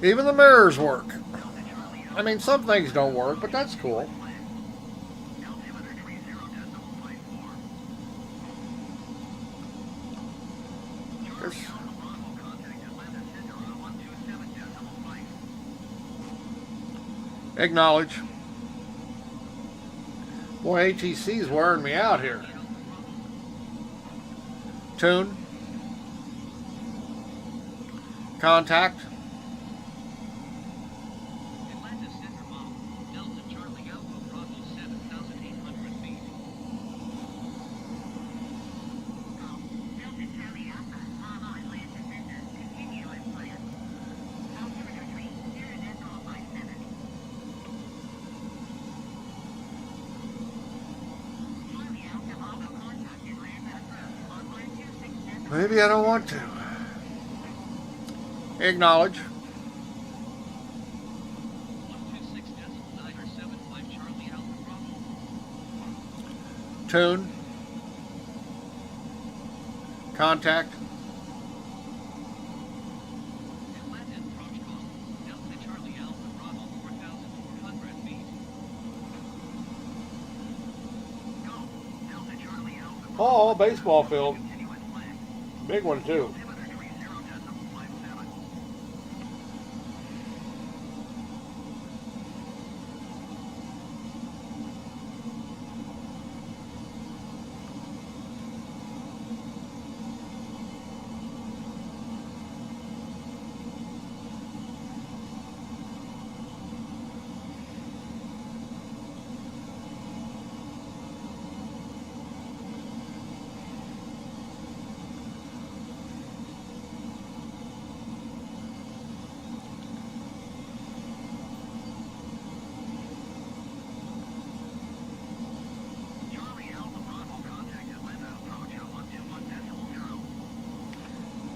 even the mirrors work. I mean, some things don't work, but that's cool. Acknowledge. Boy, ATC's wearing me out here. Tune. Contact. Maybe I don't want to. Acknowledge. Tune. Contact. Oh, baseball field. Big one too.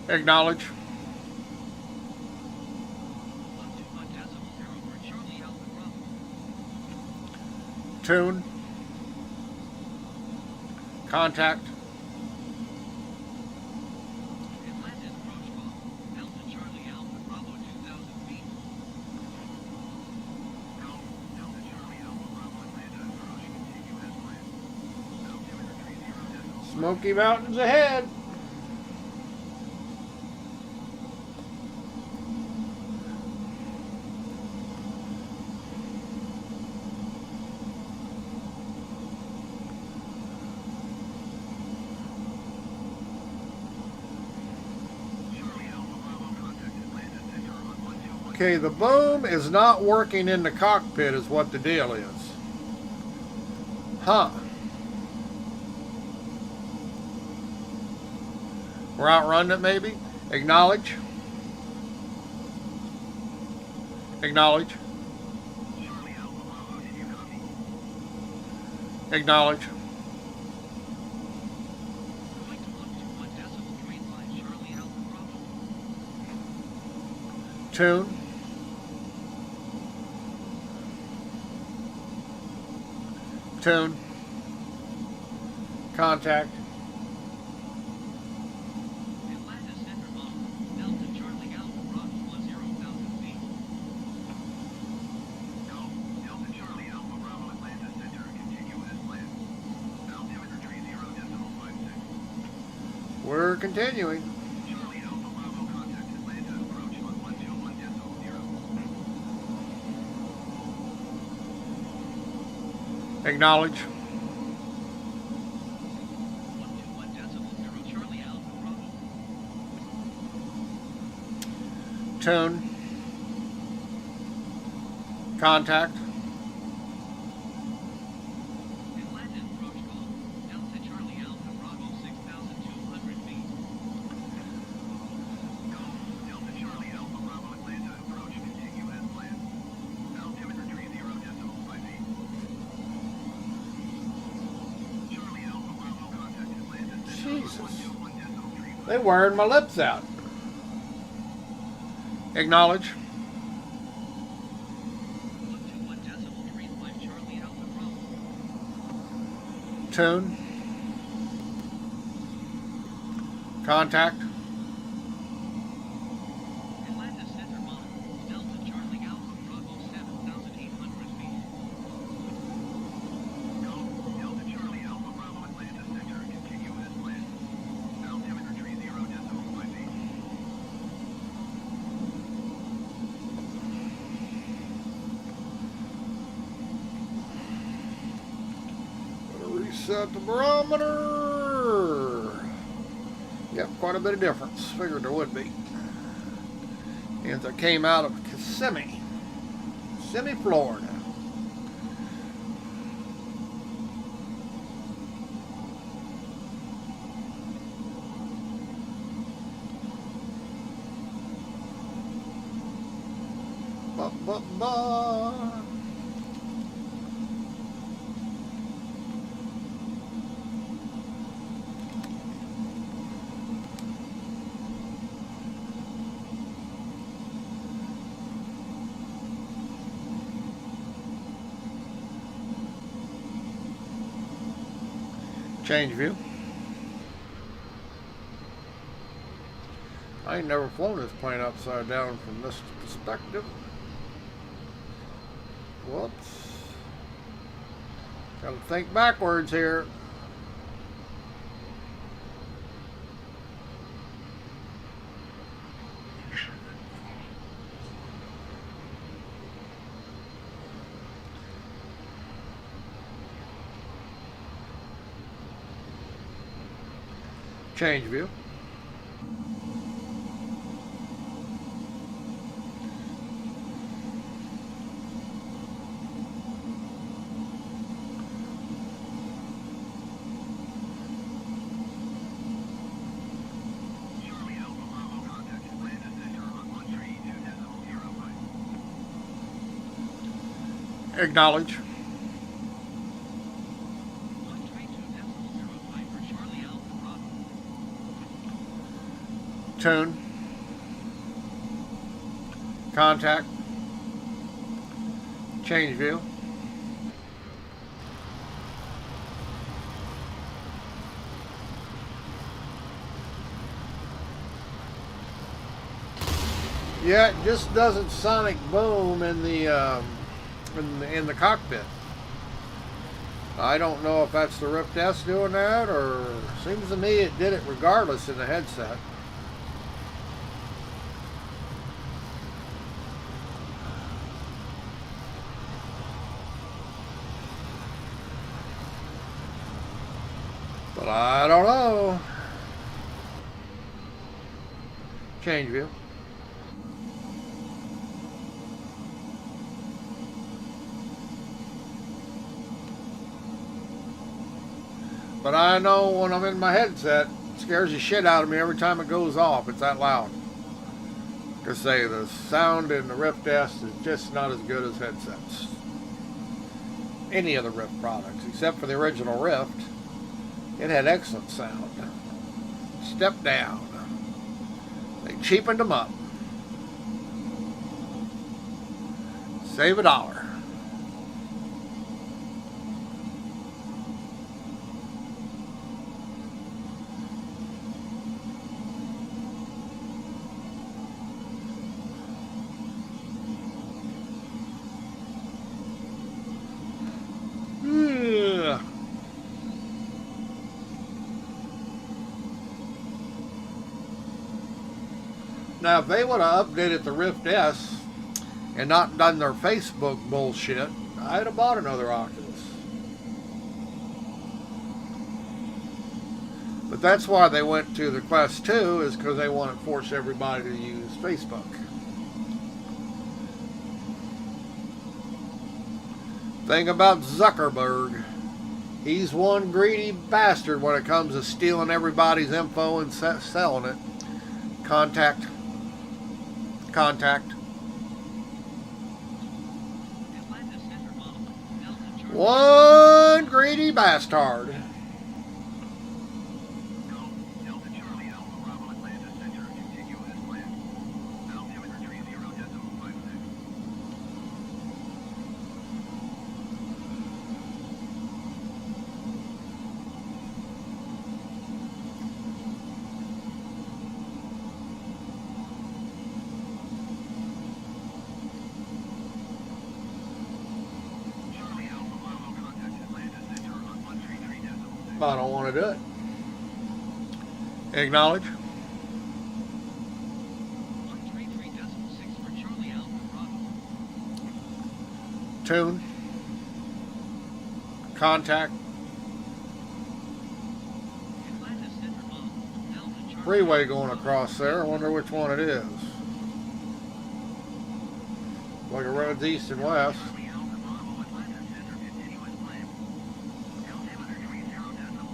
Acknowledge. 121.0 for Charlie Alpha Bravo. Tune. Contact. Atlantis approach call. Delta Charlie Alpha Bravo 2,000 feet. Go. Delta Charlie Alpha Bravo Atlanta approach continue as planned. Altimeter 30 Smoky Mountains ahead. Charlie Alpha Bravo contact Atlanta Center on 121. Okay, the boom is not working in the cockpit is what the deal is. Huh. We're outrunning it maybe? Acknowledge. Acknowledge. Charlie Alpha Bravo, did you copy? Acknowledge. Point 121.35 Charlie Alpha Bravo. Tune. Tune. Contact. Atlantis center model. Delta Charlie Alpha Bravo 10,000 feet. Go. Delta Charlie Alpha Bravo Atlanta Center continue as planned. Altimeter 30.56. We're continuing. Charlie Alpha Bravo contact Atlanta approach on 121.0. Acknowledge. 121.0 Charlie Alpha Bravo. Tune. Contact. Atlantis approach call. Delta Charlie Alpha Bravo 6,200 feet. Go. Delta Charlie Alpha Bravo Atlanta approach continue as planned. Altimeter 30.58. Charlie Alpha Bravo contact Atlanta Center Jesus. on 121.035. They wearing my lips out. Acknowledge. 121.35 Charlie Alpha Bravo. Tune. Contact. Atlantis center model. Delta Charlie Alpha Bravo 7,800 feet. Go. Delta Charlie Alpha Bravo Atlanta Center continue as planned. Altimeter 30.58. Gotta reset the barometer. Yep, quite a bit of difference. Figured there would be. And I came out of Kissimmee, Florida. Ba, ba, ba. Change view. I ain't never flown this plane upside down from this perspective. Whoops. Gotta think backwards here. Change view. Charlie Alpha Bravo contact Atlanta Center on 132.05. Acknowledge. 132.05 for Charlie Alpha Bravo. Tune. Contact. Change view. Yeah, it just doesn't sonic boom in the in the cockpit. I don't know if that's the Rift S doing that, or seems to me it did it regardless in the headset. But I don't know. Change view. But I know when I'm in my headset, it scares the shit out of me every time it goes off. It's that loud. Like I say, the sound in the Rift S is just not as good as headsets. Any of the Rift products, except for the original Rift, it had excellent sound. Step down. They cheapened them up. Save $1. Now, if they would have updated the Rift S and not done their Facebook bullshit, I'd have bought another Oculus. But that's why they went to the Quest 2, is because they want to force everybody to use Facebook. Thing about Zuckerberg, he's one greedy bastard when it comes to stealing everybody's info and selling it. Contact. One greedy bastard. Delta Charlie Alpha Bravo Atlanta Center, continue as planned. Altimeter 30.56. Charlie Alpha Bravo contact Atlanta Center on 133.6. I don't want to do it. Acknowledge. 133.6 for Charlie Alpha Bravo. Tune. Contact. Atlanta Center model. Delta Charlie Freeway going across there. I wonder which one it is. Like it runs east and west. Charlie Alpha Bravo Atlanta Center, continue as planned. Altimeter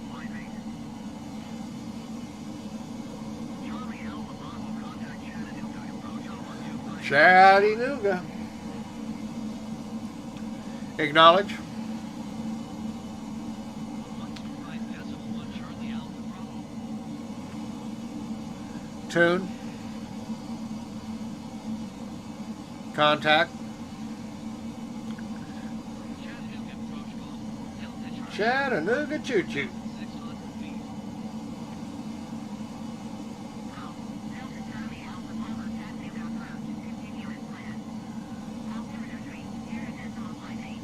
30.58. Charlie Alpha Bravo contact Chattanooga approach on 125. Chattanooga. Acknowledge. 125.1 Charlie Alpha Bravo. Tune. Contact. Chattanooga approach call. Delta Charlie Chattanooga choo-choo. 600 feet. Delta Charlie Alpha Bravo Chattanooga approach. Continue as planned. Altimeter 30.58.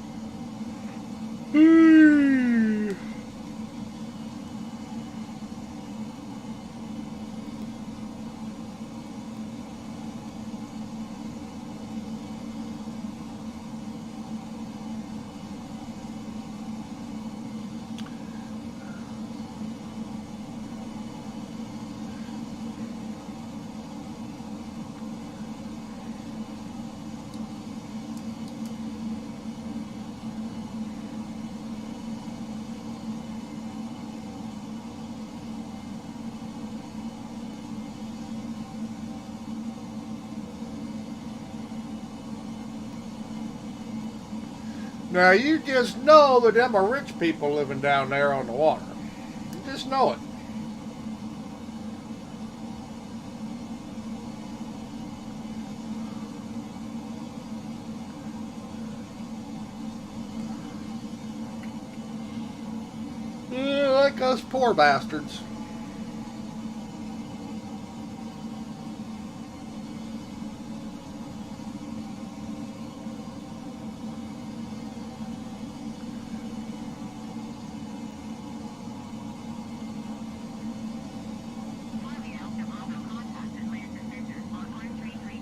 Now you just know that them are rich people living down there on the water. You just know it. Those poor bastards.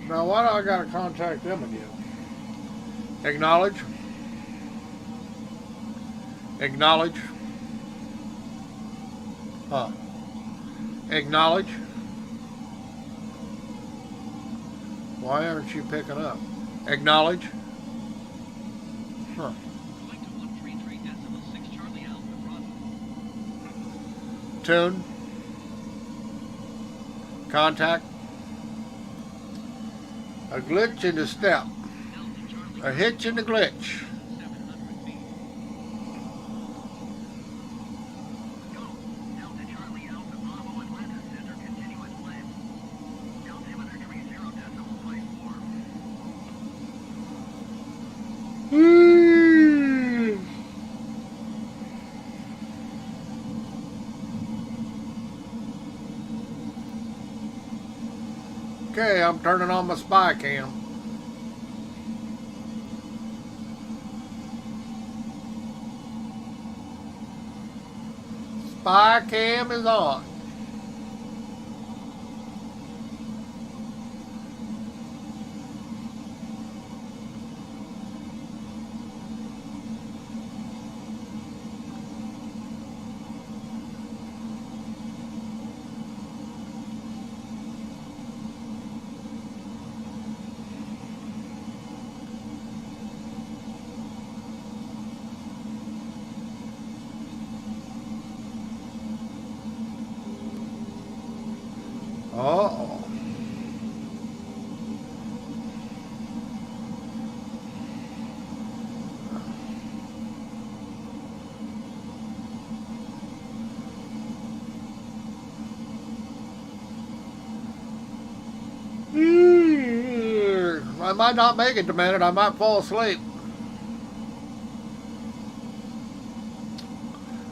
Now, why do I gotta contact them again? Acknowledge. Acknowledge. Huh. Acknowledge. Why aren't you picking up? Acknowledge. Huh. Going to 133.6 Charlie Alpha Bravo. Tune. Contact. A glitch in the step. Delta Charlie A hitch in the glitch. 700 feet. Go. Delta Charlie Alpha Bravo Atlanta Center continuous plan. Altimeter 30.54. Okay, I'm turning on my spy cam. Spy cam is on. Uh-oh. I might not make it a minute. I might fall asleep.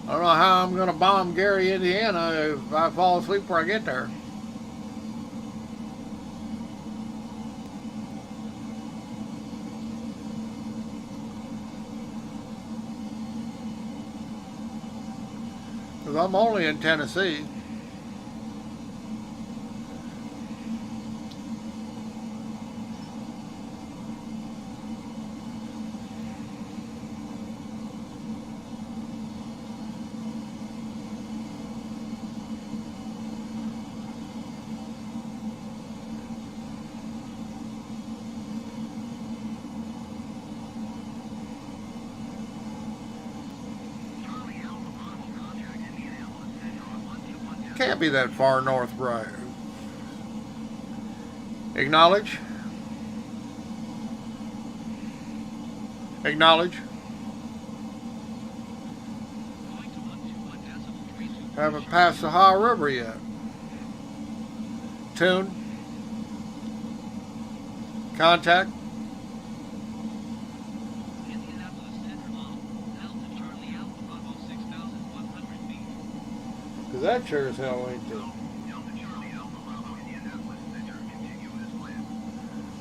I don't know how I'm going to bomb Gary, Indiana if I fall asleep before I get there. Because I'm only in Tennessee. Charlie Alpha Bravo contact Indianapolis Center on 121. Can't be that far north, right? Acknowledge. Acknowledge. Going to 121.32. Haven't passed the Ohio River yet. Tune. Contact. Indianapolis Center on Delta Charlie Alpha Bravo 6,100 feet. Because that sure as hell ain't the... Delta Charlie Alpha Bravo Indianapolis Center continuous plan.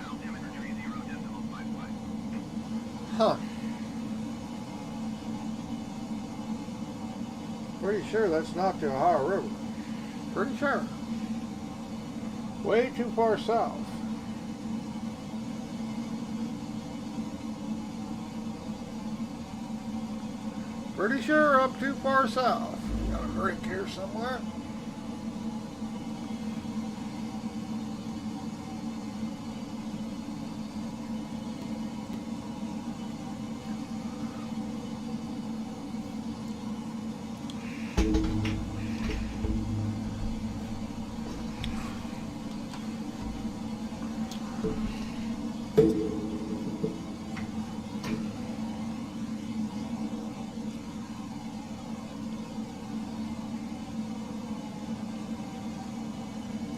Altimeter 30.55. Huh. Pretty sure that's not the Ohio River. Pretty sure. Way too far south. Pretty sure up too far south. Got a drink here somewhere.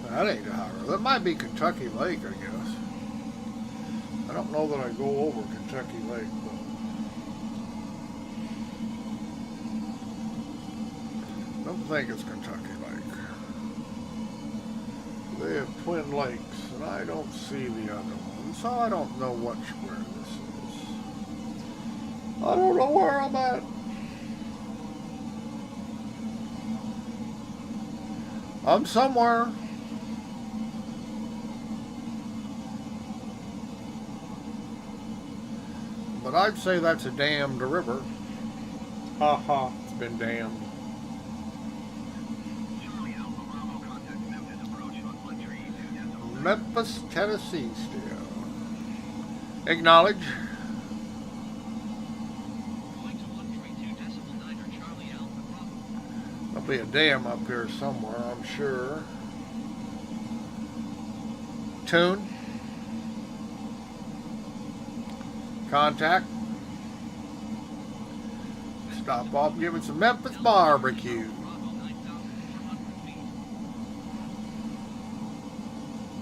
That ain't Ohio River. That might be Kentucky Lake, I guess. I don't know that I go over Kentucky Lake, but don't think it's Kentucky Lake. They have Twin Lakes, and I don't see the other one, so I don't know where this is. I don't know where I'm at. I'm somewhere. But I'd say that's a dammed river. Ha ha, it's been dammed. Charlie Alpha Bravo, contact Memphis approach on 132.9. Memphis, Tennessee still. Acknowledge. Going to 132.9 Charlie Alpha Bravo. There'll be a dam up here somewhere, I'm sure. Tune. Contact. Stop off and give it some Memphis barbecue. Bravo 9,400 feet.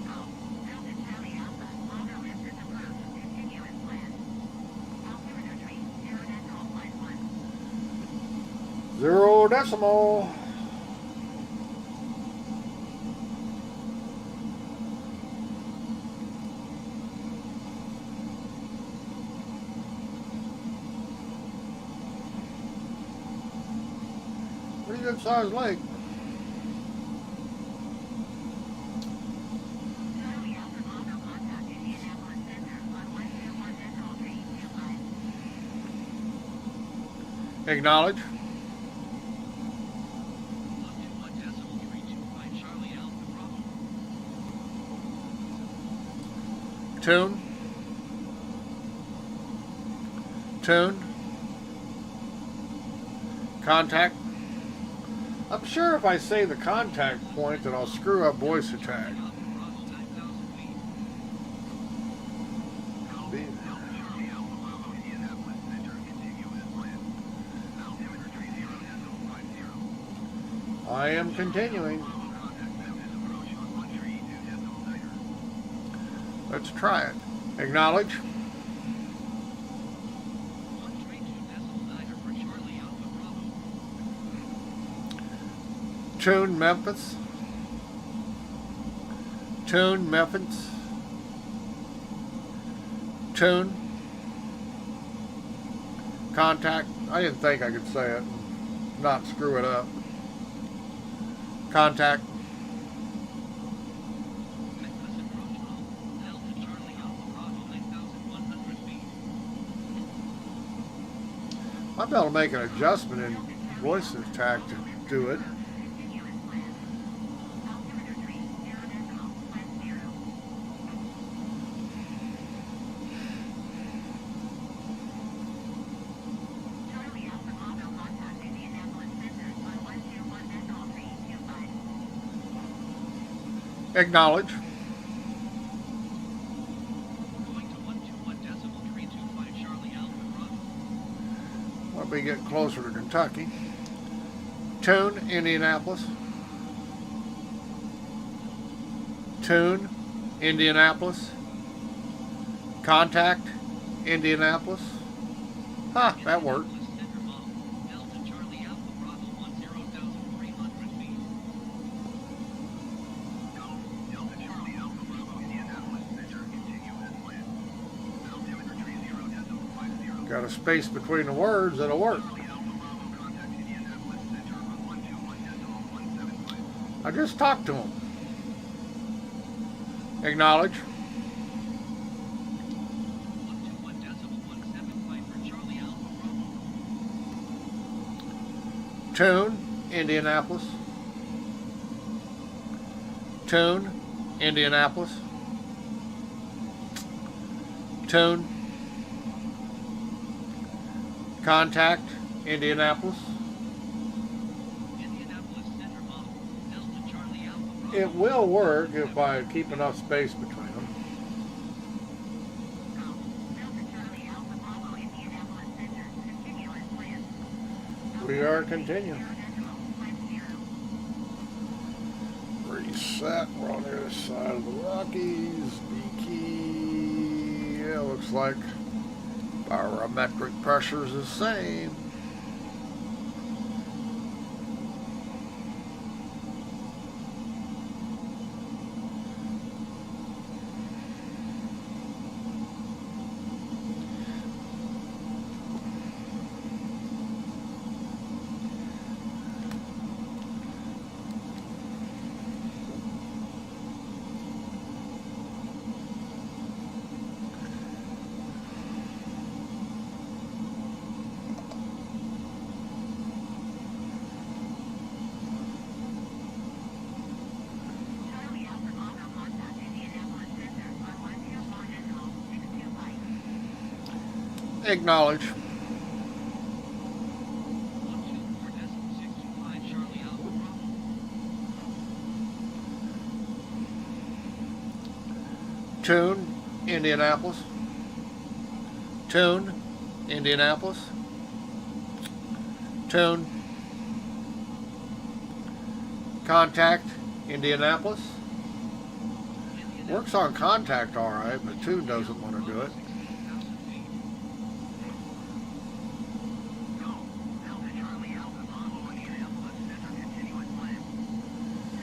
Delta Charlie Alpha, Longbow Memphis approach, continue as planned. Altimeter tree, 0.51. 0 decimal. Pretty good sized lake. Charlie Alpha Bravo, contact Indianapolis Center on 121.325. Acknowledge. 121.325 Charlie Alpha Bravo. Tune. Tune. Contact. I'm sure if I say the contact point that I'll screw up voice attack. Alpha Bravo 9,000 feet. Be- Delta Charlie Alpha Bravo, Indianapolis Center, continue as planned. Altimeter tree 0.50. I am continuing. Bravo, contact Memphis approach on 132.9. Let's try it. Acknowledge. 132.9 for Charlie Alpha Bravo. Tune Memphis. Tune Memphis. Tune. Contact. I didn't think I could say it and not screw it up. Contact. Memphis approach mode. Delta Charlie Alpha Bravo 9,100 feet. I'll be able to make an adjustment in voice attack to do it. Continue as planned. Altimeter tree, 0.50. Charlie Alpha Bravo, contact Indianapolis Center on 121.325. Acknowledge. Going to 121.325 Charlie Alpha Bravo. Let me get closer to Kentucky. Tune Indianapolis. Tune Indianapolis. Contact Indianapolis. Ha, that worked. Center model. Delta Charlie Alpha Bravo 10,300 feet. Delta Charlie Alpha Bravo, Indianapolis Center, continue as planned. Altimeter tree 0.50. Got a space between the words, that'll work. Charlie Alpha Bravo, contact Indianapolis Center on 121.175. I just talked to him. Acknowledge. 121.175 for Charlie Alpha Bravo. Tune Indianapolis. Tune Indianapolis. Tune. Contact Indianapolis. Indianapolis Center model. Delta Charlie Alpha Bravo. It will work if I keep enough space between them. Delta Charlie Alpha Bravo, Indianapolis Center, continue as planned. We are continuing. 0.50. Reset. We're on the other side of the Rockies. B key. Yeah, looks like barometric pressure is the same. Acknowledge. 124.625 Charlie Alpha Bravo. Tune, Indianapolis. Tune, Indianapolis. Tune. Contact, Indianapolis. Works on contact all right, but Tune doesn't want to do it. 16,000 feet. Go. Delta Charlie Alpha Bravo, Indianapolis Center, continuous plan.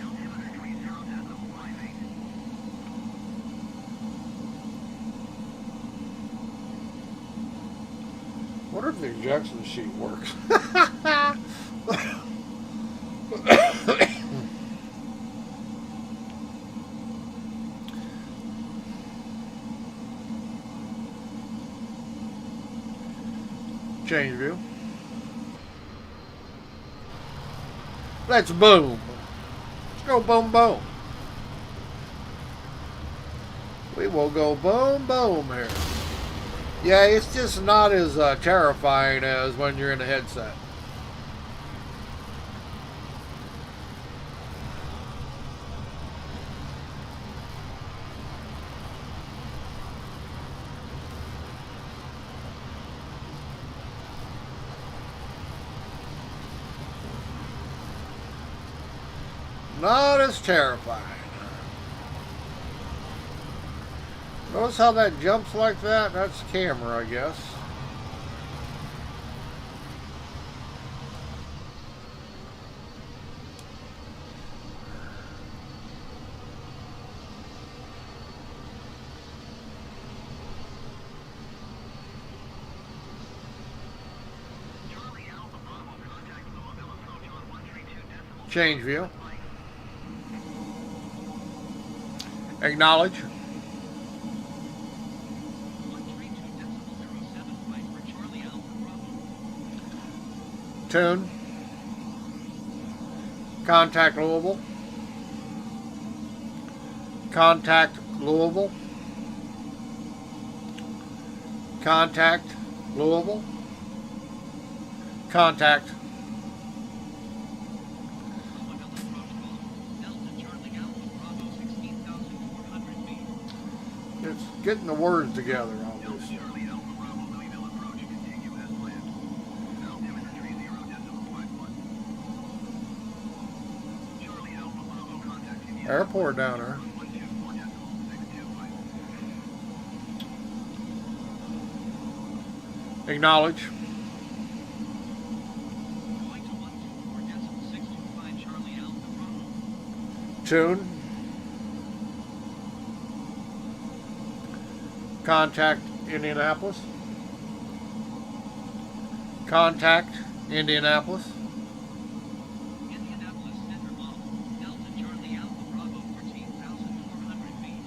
Altimeter 30.58. Wonder if the ejection sheet works. Change view. Let's boom. Let's go boom boom. We will go boom boom here. Yeah, it's just not as terrifying as when you're in a headset. Not as terrifying. Notice how that jumps like that? That's the camera, I guess. Charlie Alpha Bravo, contact Louisville approach on 132.5. Change view. Acknowledge. 132.07 flight for Charlie Alpha Bravo. Tune. Contact Louisville. Contact Louisville. Contact Louisville. Contact. Louisville approach call. Delta Charlie Alpha Bravo, 16,400 feet. It's getting the words together on Delta this. Charlie Alpha Bravo, Louisville approach, continue as planned. Altimeter 30.51. Charlie Alpha Bravo, contact Indianapolis. Airport down there. 124.625. Acknowledge. Going to 124.625 Charlie Alpha Bravo. Tune. Contact Indianapolis. Contact Indianapolis. Indianapolis Center model. Delta Charlie Alpha Bravo, 14,400 feet.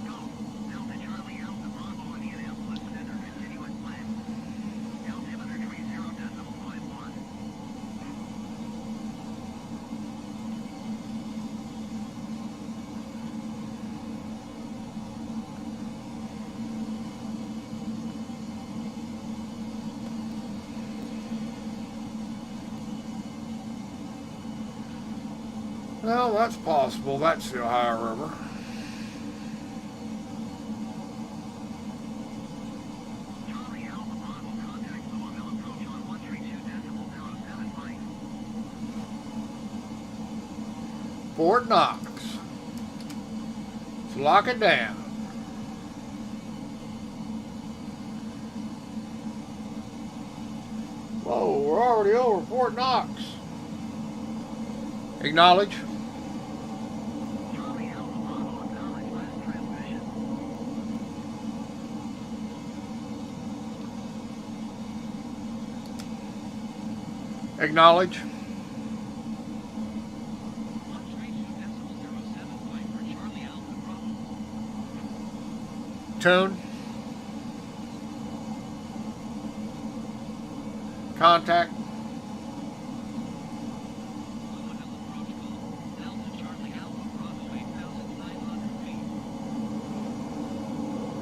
Go. Delta Charlie Alpha Bravo, Indianapolis Center, continuous plan. Altimeter 30.51. Well, that's possible. That's the Ohio River. Charlie Alpha Bravo, contact Louisville approach on 132.07 flight. Fort Knox. Let's lock it down. Whoa, we're already over Fort Knox. Acknowledge. Charlie Alpha Bravo, acknowledge last transmission. Acknowledge. 132.07 flight for Charlie Alpha Bravo. Tune. Contact. Louisville approach call. Delta Charlie Alpha Bravo, 8,900 feet.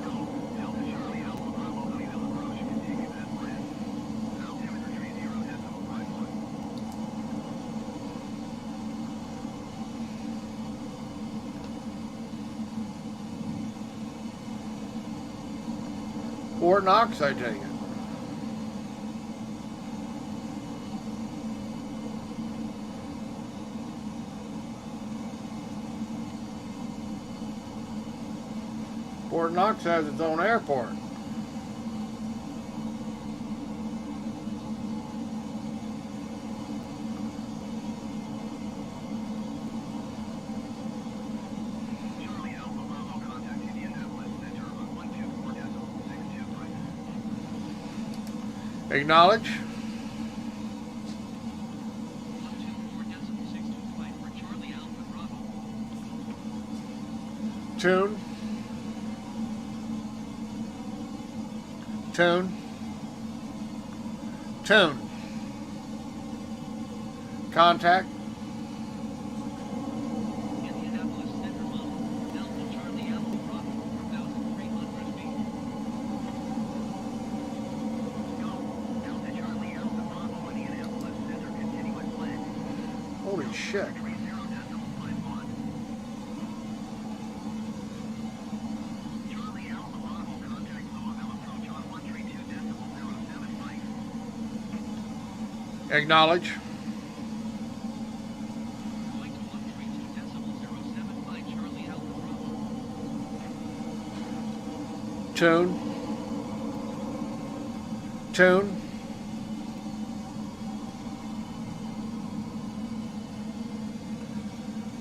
Go. Delta Fort Knox, I take it. Fort Knox has its own airport. Charlie Alpha Bravo, contact Indianapolis Center on 124.625. Acknowledge. 124.625 for Charlie Alpha Bravo. Tune. Tune. Tune. Contact. Indianapolis Center model. Delta Charlie Alpha Bravo, 4,300 feet. Go. Delta Charlie Alpha Bravo, Indianapolis Center, continuous land. Holy shit. 30.51. Charlie Alpha Bravo, contact Louisville approach on 132.07 flight. Acknowledge. Going to 132.07 flight Charlie Alpha Bravo. Tune. Tune.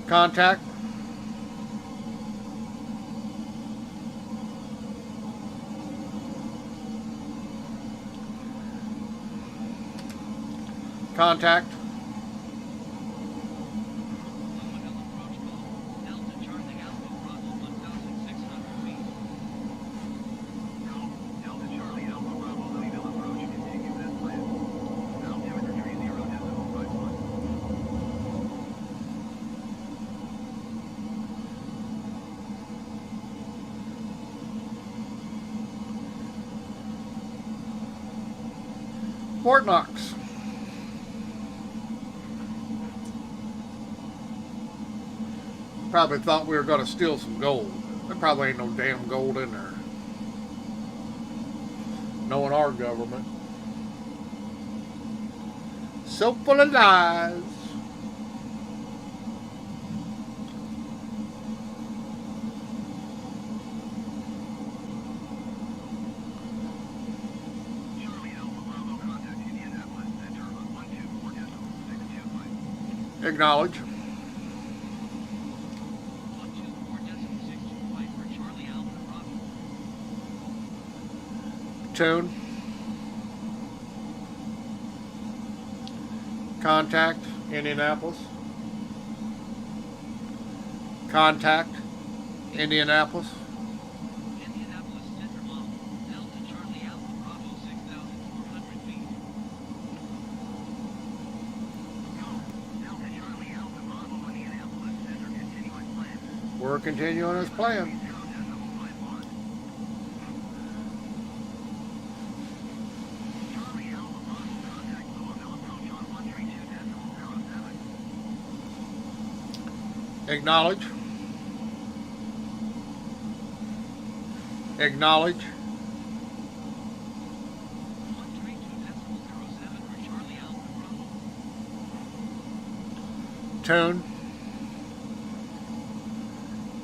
Contact. Contact. Louisville approach call. Delta Charlie Alpha Bravo, 1,600 feet. Go. Delta Charlie Alpha Bravo, Louisville approach, continue as planned. Altimeter 30.51. Fort Knox. Probably thought we were going to steal some gold. There probably ain't no damn gold in there. Knowing our government. So full of lies. Charlie Alpha Bravo, contact Indianapolis Center on 124.625. Acknowledge. 124.625 for Charlie Alpha Bravo. Tune. Contact Indianapolis. Contact Indianapolis. Indianapolis Center model. Delta Charlie Alpha Bravo, 6,400 feet. Go. Delta Charlie Alpha Bravo, Indianapolis Center, continuous land. We're continuing as planned. 30.51. Charlie Alpha Bravo, contact Louisville approach on 132.07. Acknowledge. Acknowledge. 132.07 for Charlie Alpha Bravo. Tune.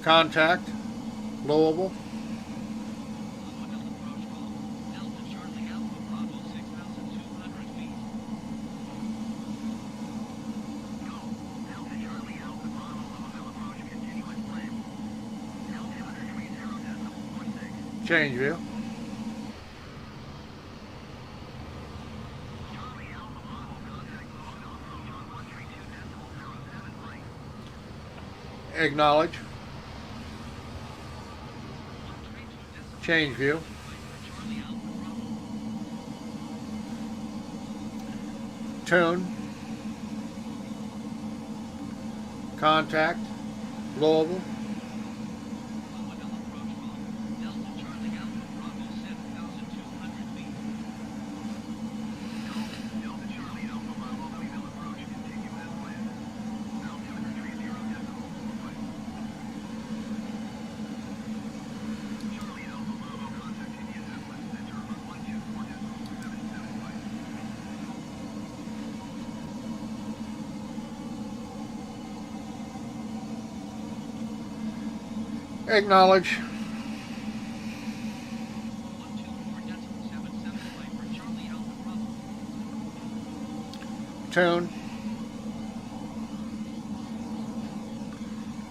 Contact Louisville. Louisville approach call. Delta Charlie Alpha Bravo, 6,200 feet. Go. Delta Charlie Alpha Bravo, Louisville approach, continuous land. Altimeter 30.46. Change view. Charlie Alpha Bravo, contact Louisville approach on 132.07 flight. Acknowledge. 132.07 Change view. for Charlie Alpha Bravo. Tune. Contact Louisville. Louisville approach call. Delta Charlie Alpha Bravo, 7,200 feet. Go. Delta Charlie Alpha Bravo, Louisville approach, continue as planned. Altimeter 30.45. Charlie Alpha Bravo, contact Indianapolis Center Acknowledge. 124.77 flight for Charlie Alpha Bravo. Tune.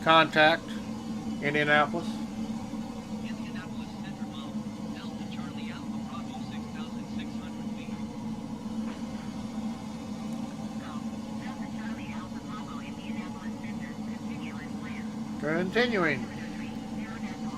Contact. Indianapolis. Indianapolis Center Mount, Delta Charlie Alpha Bravo 6,600 feet. Delta Charlie Alpha Bravo, Indianapolis Center. Continue as planned. Continuing. Altimeter 30.45.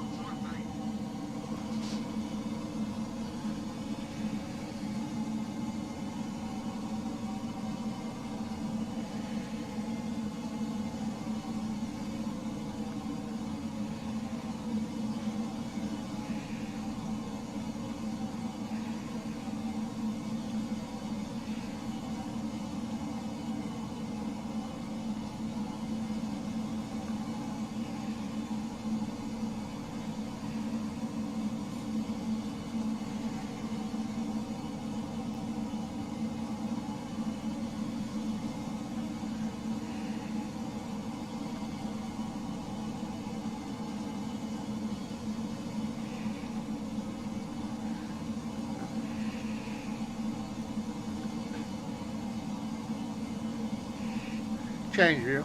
Change view.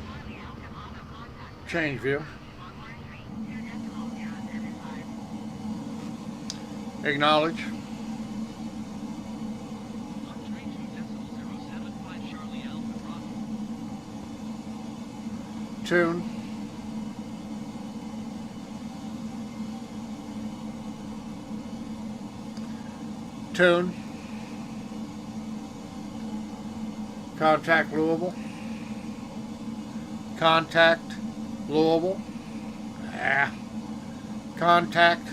Charlie Alpha Bravo contact. Change view. 113.075. Acknowledge. 132.075 Charlie Alpha Bravo. Tune. Tune. Contact Louisville. Contact Louisville. Contact.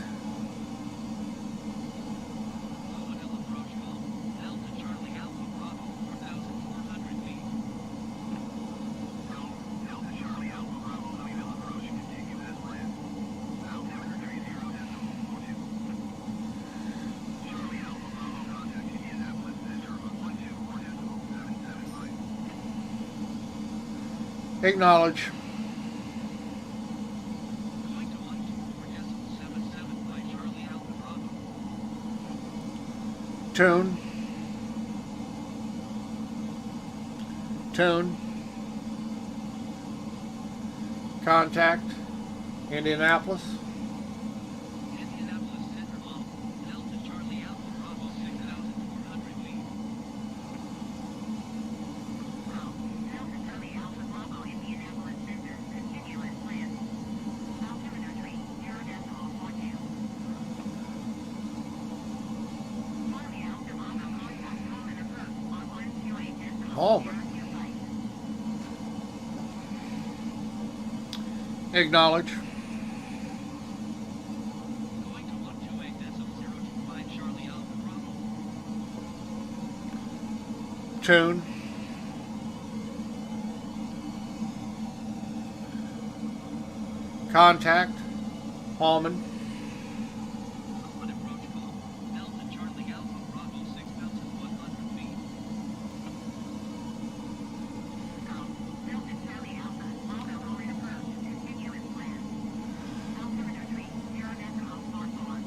Louisville approach call, Delta Charlie Alpha Bravo 4,400 feet. Delta Charlie Alpha Bravo, Louisville approach, continue as planned. Altimeter 30.42. Charlie Alpha Bravo, contact Indianapolis Center on 124.775. Acknowledge. Going to 124.77 by Charlie Alpha Bravo. Tune. Tune. Contact Indianapolis. Indianapolis Center Mount, Delta Charlie Alpha Bravo 6,400 feet. Delta Charlie Alpha Bravo, Indianapolis Center. Continue as planned. Altimeter 30.12. Charlie Alpha Bravo contact Common approach on 128.0. Holman. Acknowledge. Going to 128.025 Charlie Alpha Bravo. Tune. Contact Holman. Common approach call, Delta Charlie Alpha Bravo 6,100 feet. Delta Charlie Alpha Bravo Common approach. Continue as planned. Altimeter 30.44.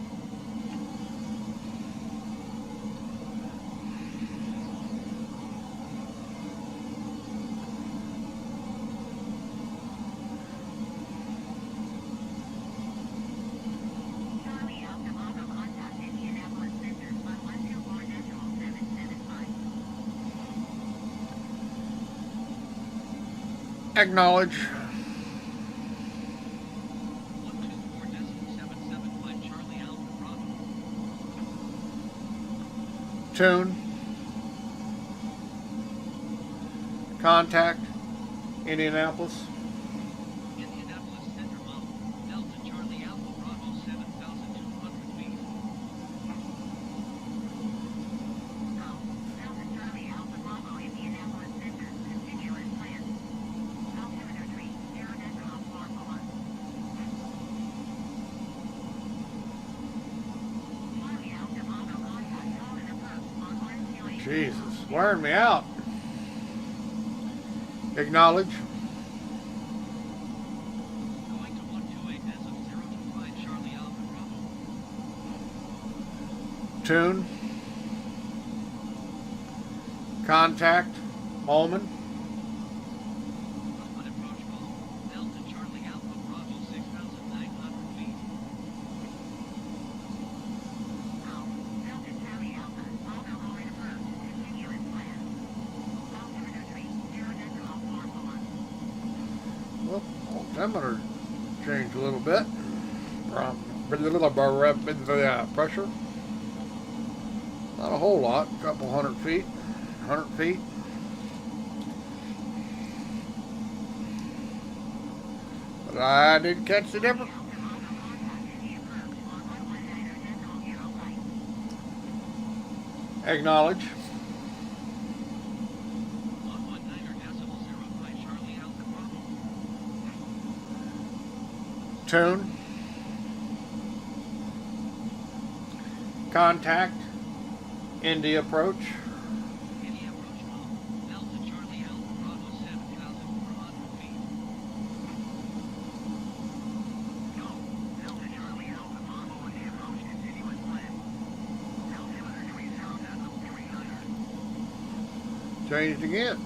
Charlie Alpha Bravo contact Indianapolis Center on 124.775. Acknowledge. 124.775 Charlie Alpha Bravo. Tune. Contact Indianapolis. Indianapolis Center Mount, Delta Charlie Alpha Bravo 7,000 Jesus, wearing me out. Acknowledge. Going to 128 decimal 025 Charlie Alpha Bravo. Tune. Contact. Allman. Open approach call. Delta Charlie Alpha Bravo 6,900 feet. Delta Charlie Alpha, Bravo Already approach. Continue as planned. Altimeter 0.44. Well, altimeter changed a little bit. Pressure. Not a whole lot. A couple 100 feet. 100 feet. But I did catch the difference. Acknowledge. 119 decimal 05 Charlie Alpha Bravo. Tune. Contact. India approach. India approach call. Delta Charlie Alpha Bravo 7,400 feet. Go. Delta Charlie Alpha Bravo with the approach continue as planned. Altimeter 30.39. Changed again.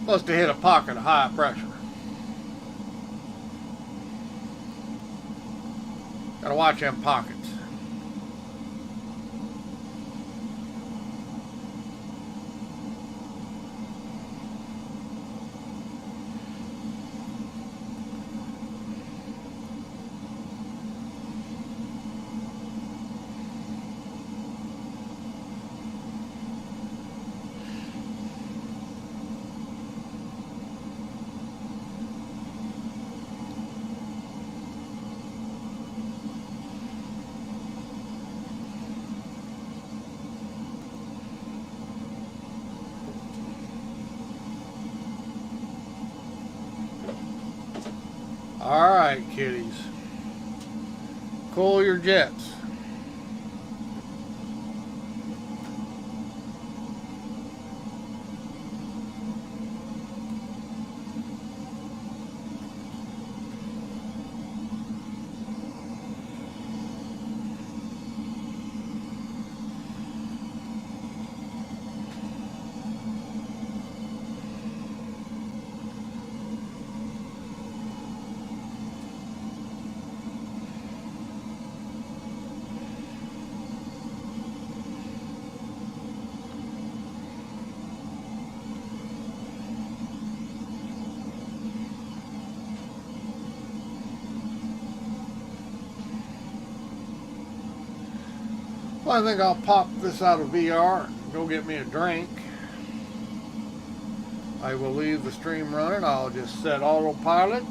Must have hit a pocket of high pressure. Gotta watch them pockets. All right, kiddies. Cool your jets. Well, I think I'll pop this out of VR and go get me a drink. I will leave the stream running. I'll just set autopilot.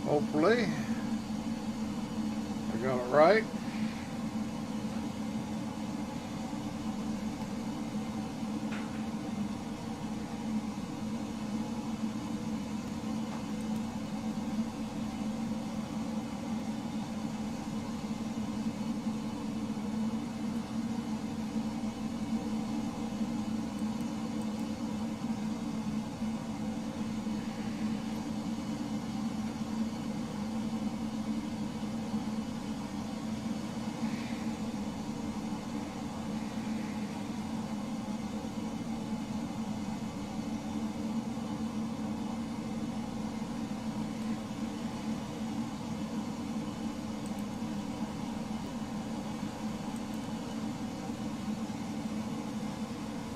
Hopefully, I got it right.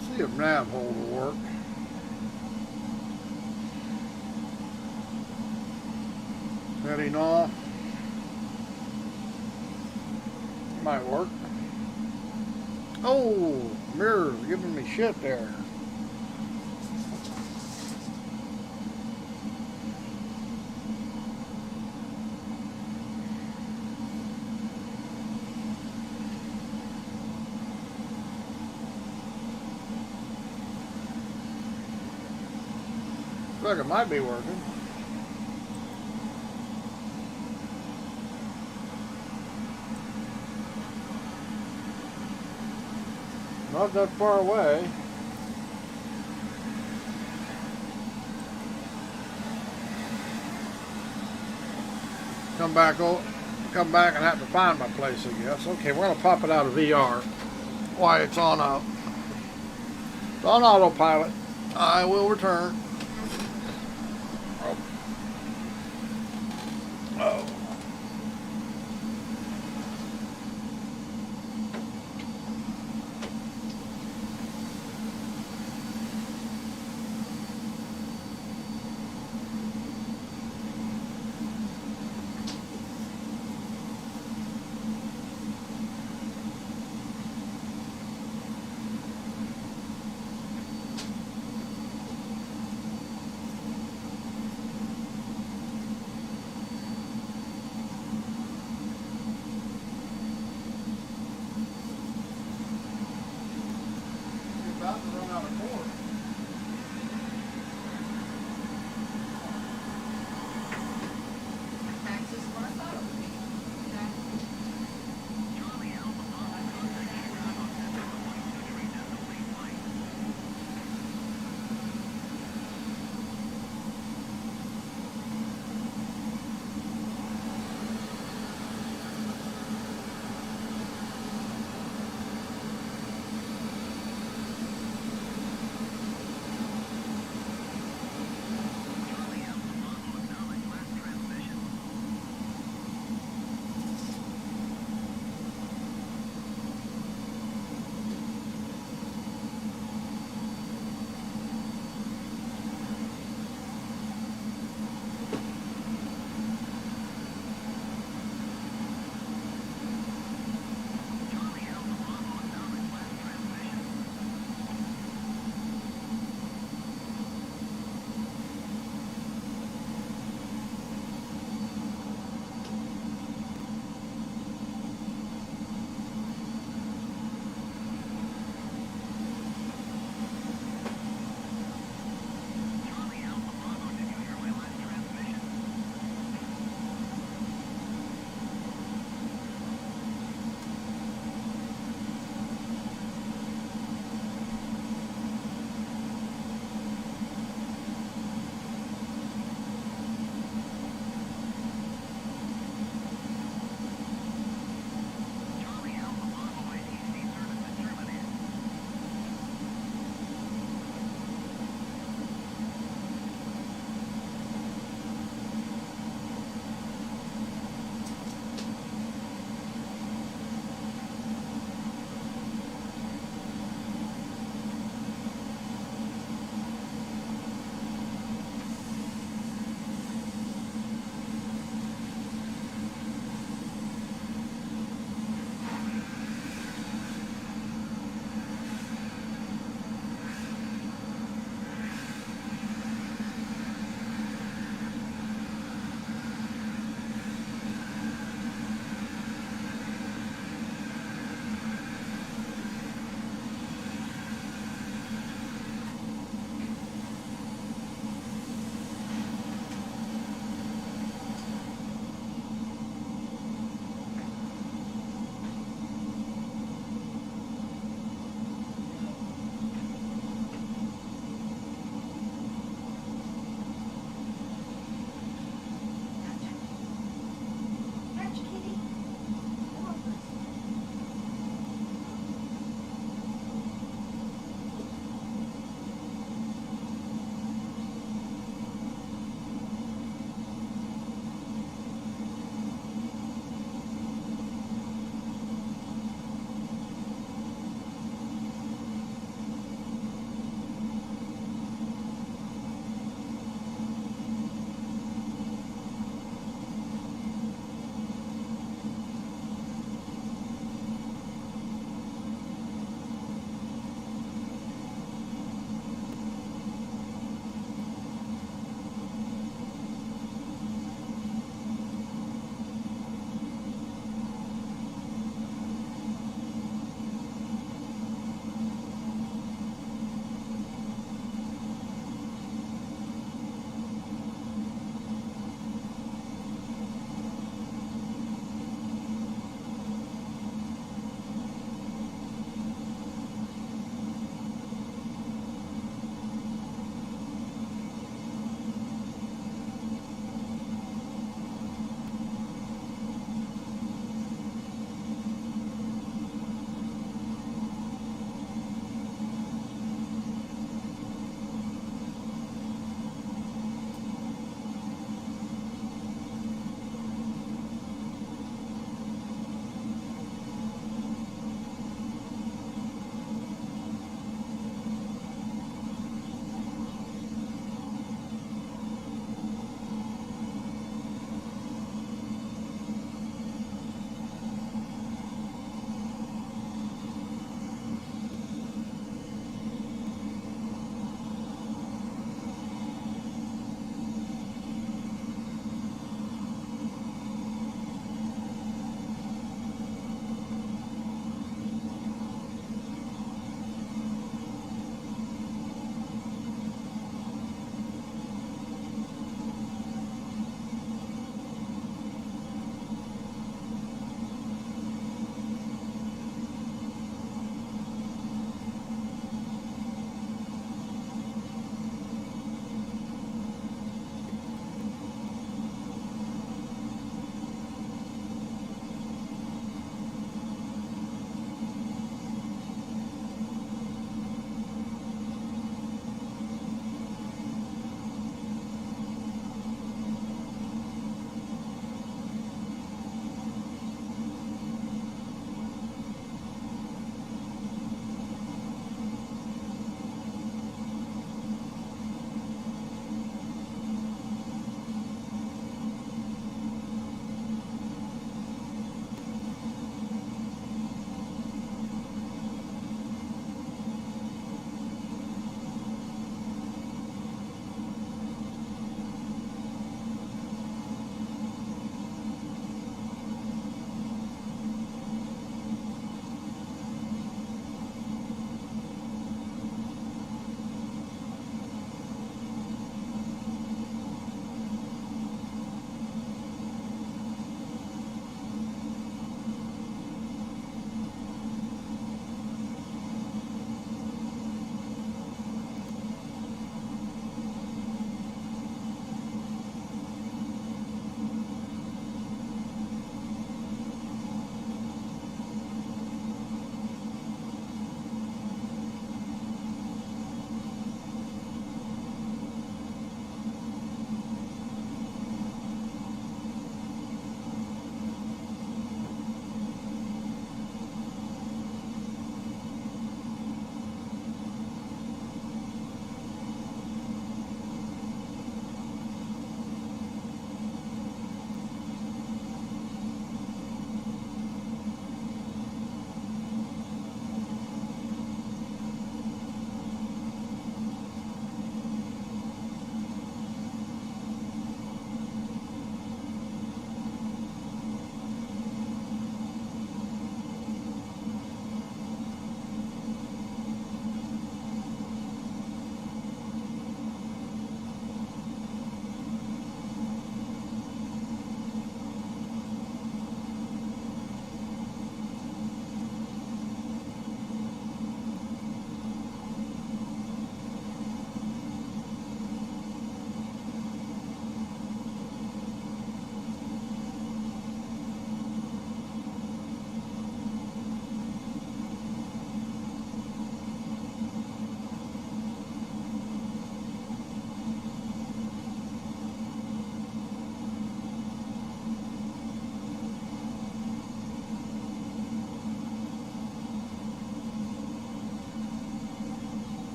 See if nav hold will work. Setting off. Might work. Oh, mirror's giving me shit there. Looks like it might be working. Not that far away. Come back and have to find my place, I guess. Okay, we're gonna pop it out of VR. Why it's on it's on autopilot. I will return. Oh.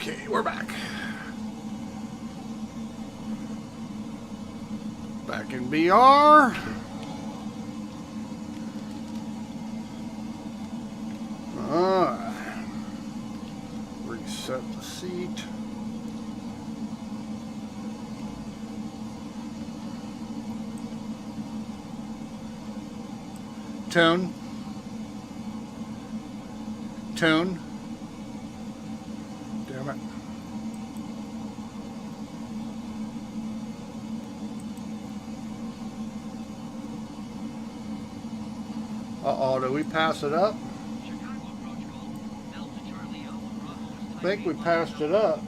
Okay, we're back. Back in BR. Reset the seat. Tune. Tune. Damn it. Uh-oh, did we pass it up? I think we passed it up.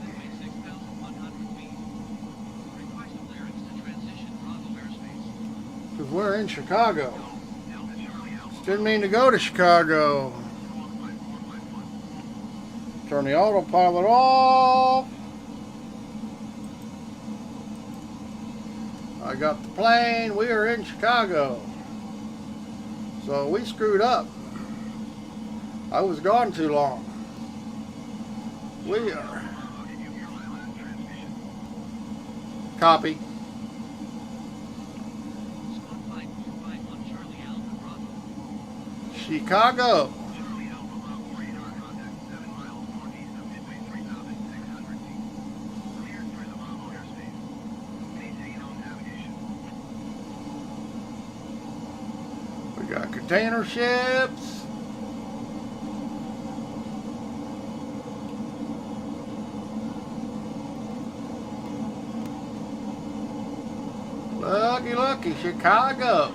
Because we're in Chicago. Didn't mean to go to Chicago. Turn the autopilot off. I got the plane. We are in Chicago. So we screwed up. I was gone too long. We are. Copy. Chicago. We got container ships. Lucky, Chicago.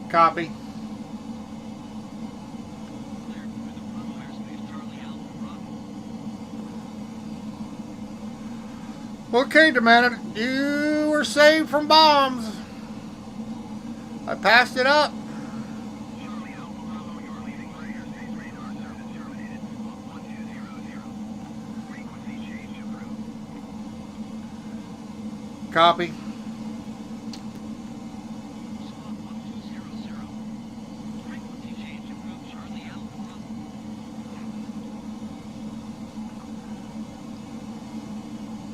Copy. Okay, Demanded, you were saved from bombs. I passed it up. Copy.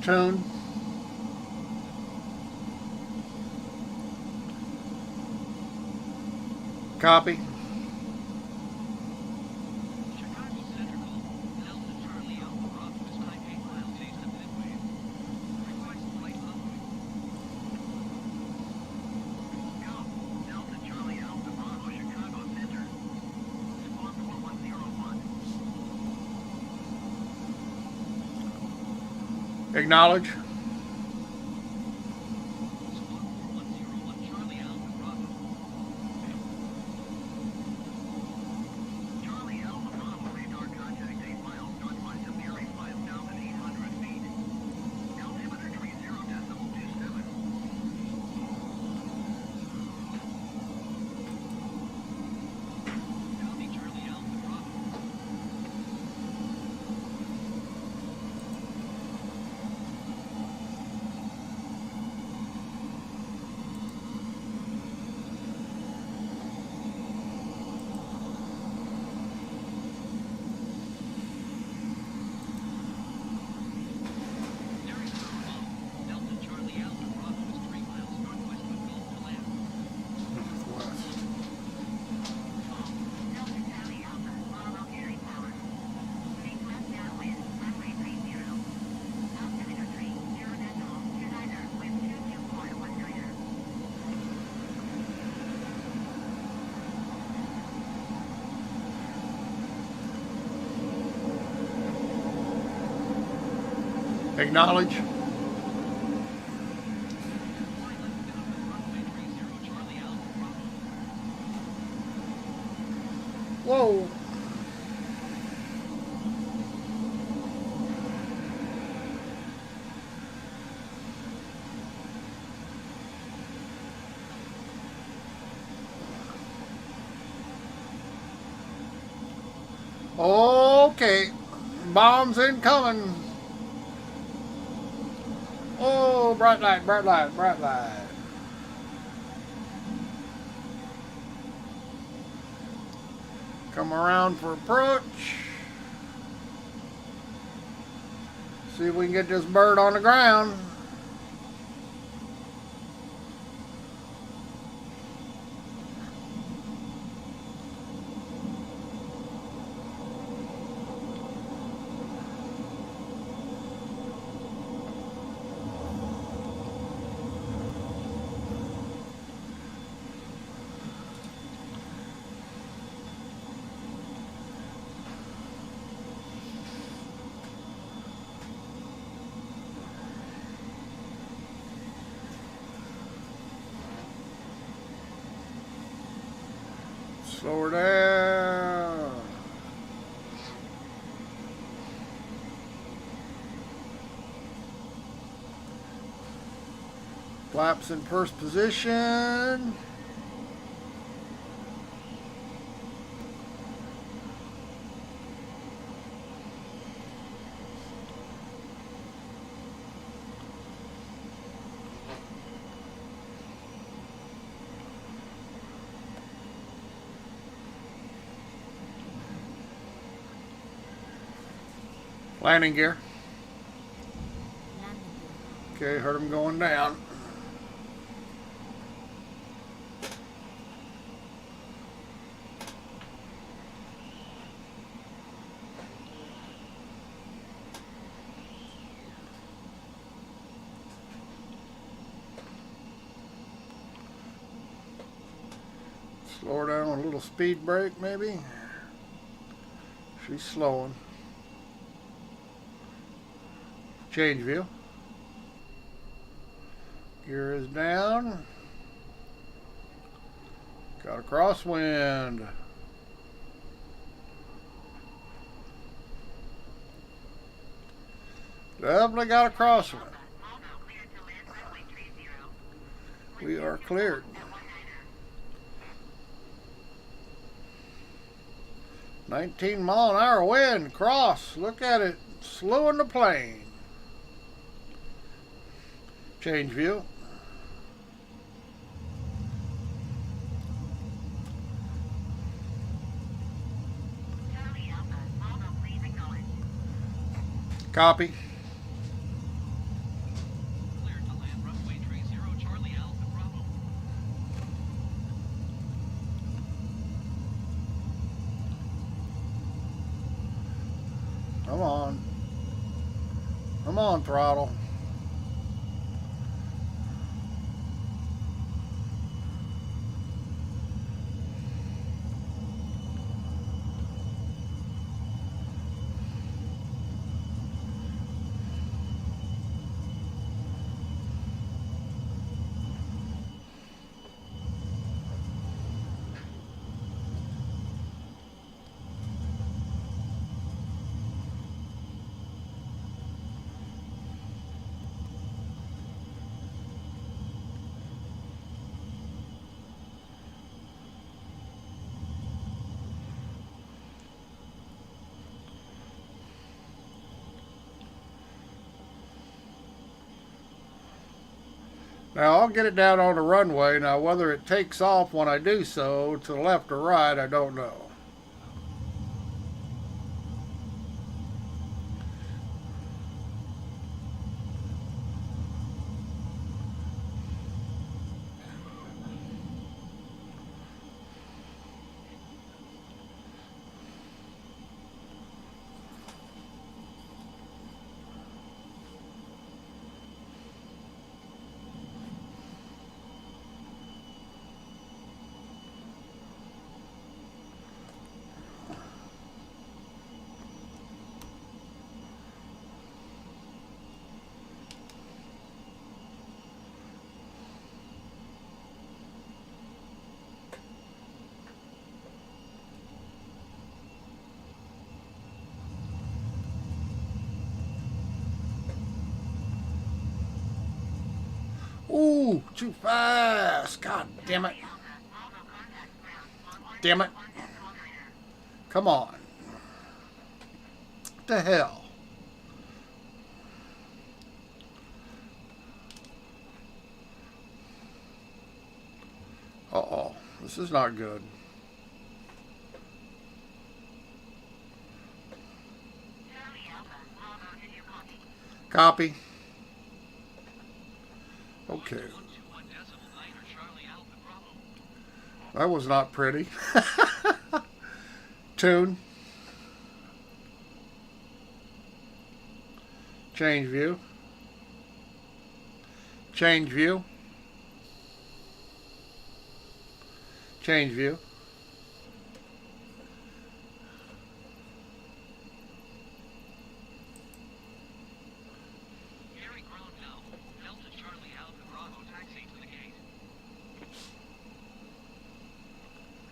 Tune. Copy. Acknowledge. Acknowledge. Whoa. Okay. Bombs incoming. Oh, bright light, bright light, bright light. Come around for approach. See if we can get this bird on the ground. Slow her down. Flaps in first position. Landing gear. Okay, heard him going down. Slow her down with a little speed brake, maybe. She's slowing. Change view. Gear is down. Got a crosswind. Definitely got a crosswind. We are cleared. 19-mile-an-hour wind. Cross. Look at it. Slowing the plane. Change view. Copy. Cleared to land runway 30 Charlie Alpha Bravo. Come on. Come on, throttle. Now I'll get it down on the runway. Now whether it takes off when I do so to the left or right, I don't know. Ooh, too fast. God damn it. Damn it. Come on. What the hell? Uh-oh. This is not good. Copy. Okay. 121 decimal 9 or Charlie Alpha Bravo. That was not pretty. Tune. Change view. Change view. Change view. Gary ground now. Delta Charlie Alpha Bravo taxi to the gate.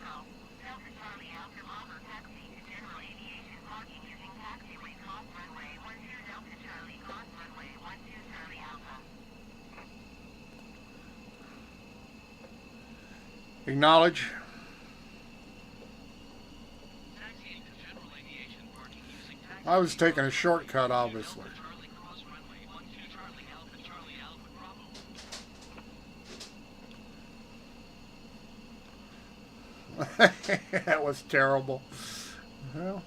Now, Delta Charlie Alpha Bravo taxi to general aviation parking using taxiway cross runway 12 Delta Charlie cross runway 12 Charlie Alpha. Acknowledge. Taxiing to general aviation parking using taxi. I was taking a shortcut, obviously. Delta Charlie cross runway 12 Charlie Alpha Bravo. That was terrible. Well,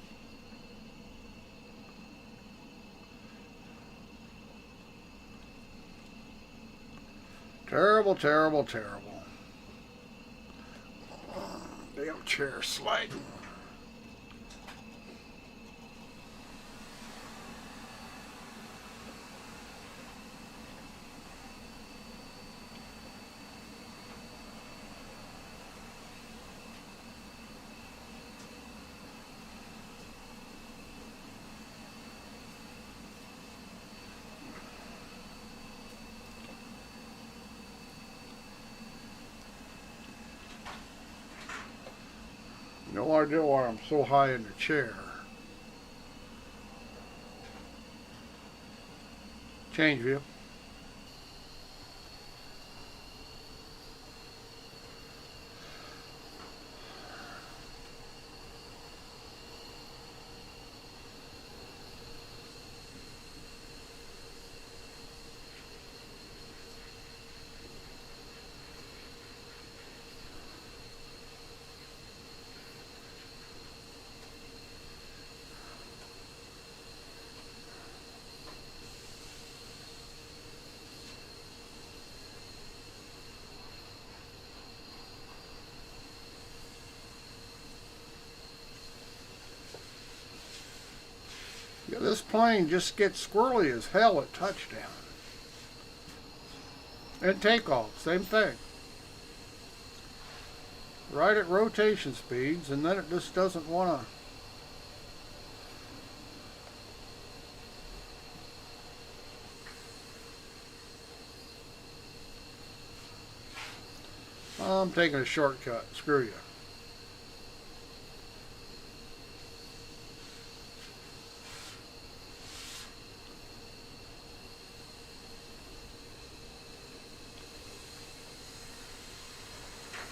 terrible, terrible, terrible. Damn chair sliding. No idea why I'm so high in the chair. Change view. Yeah, this plane just gets squirrely as hell at touchdown. And takeoff, same thing. Right at rotation speeds, and then it just doesn't want to. I'm taking a shortcut. Screw you.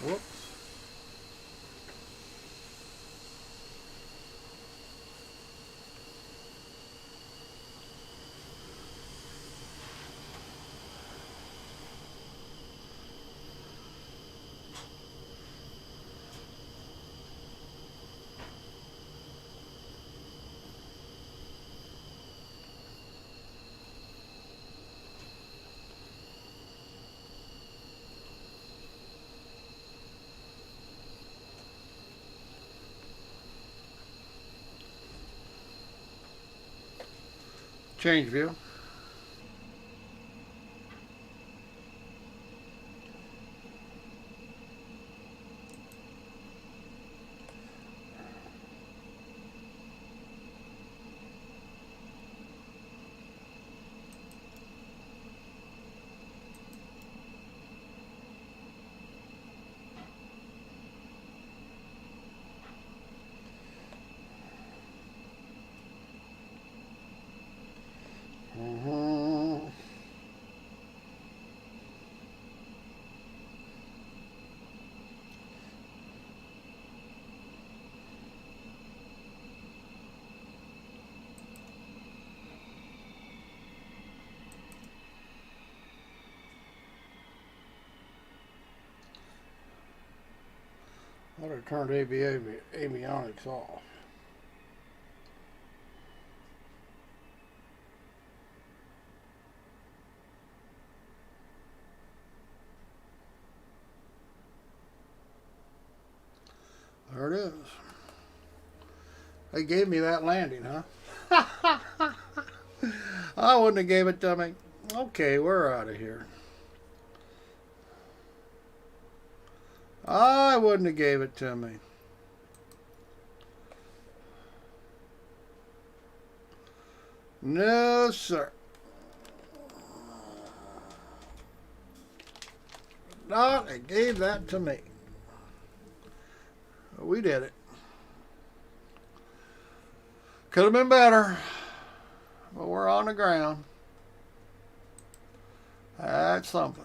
Whoops. Change view. Mm-hmm. I would have turned avionics off. There it is. They gave me that landing, huh? I wouldn't have gave it to me. Okay, we're out of here. I wouldn't have gave it to me. No, sir. No, they gave that to me. We did it. Could have been better, but we're on the ground. That's something.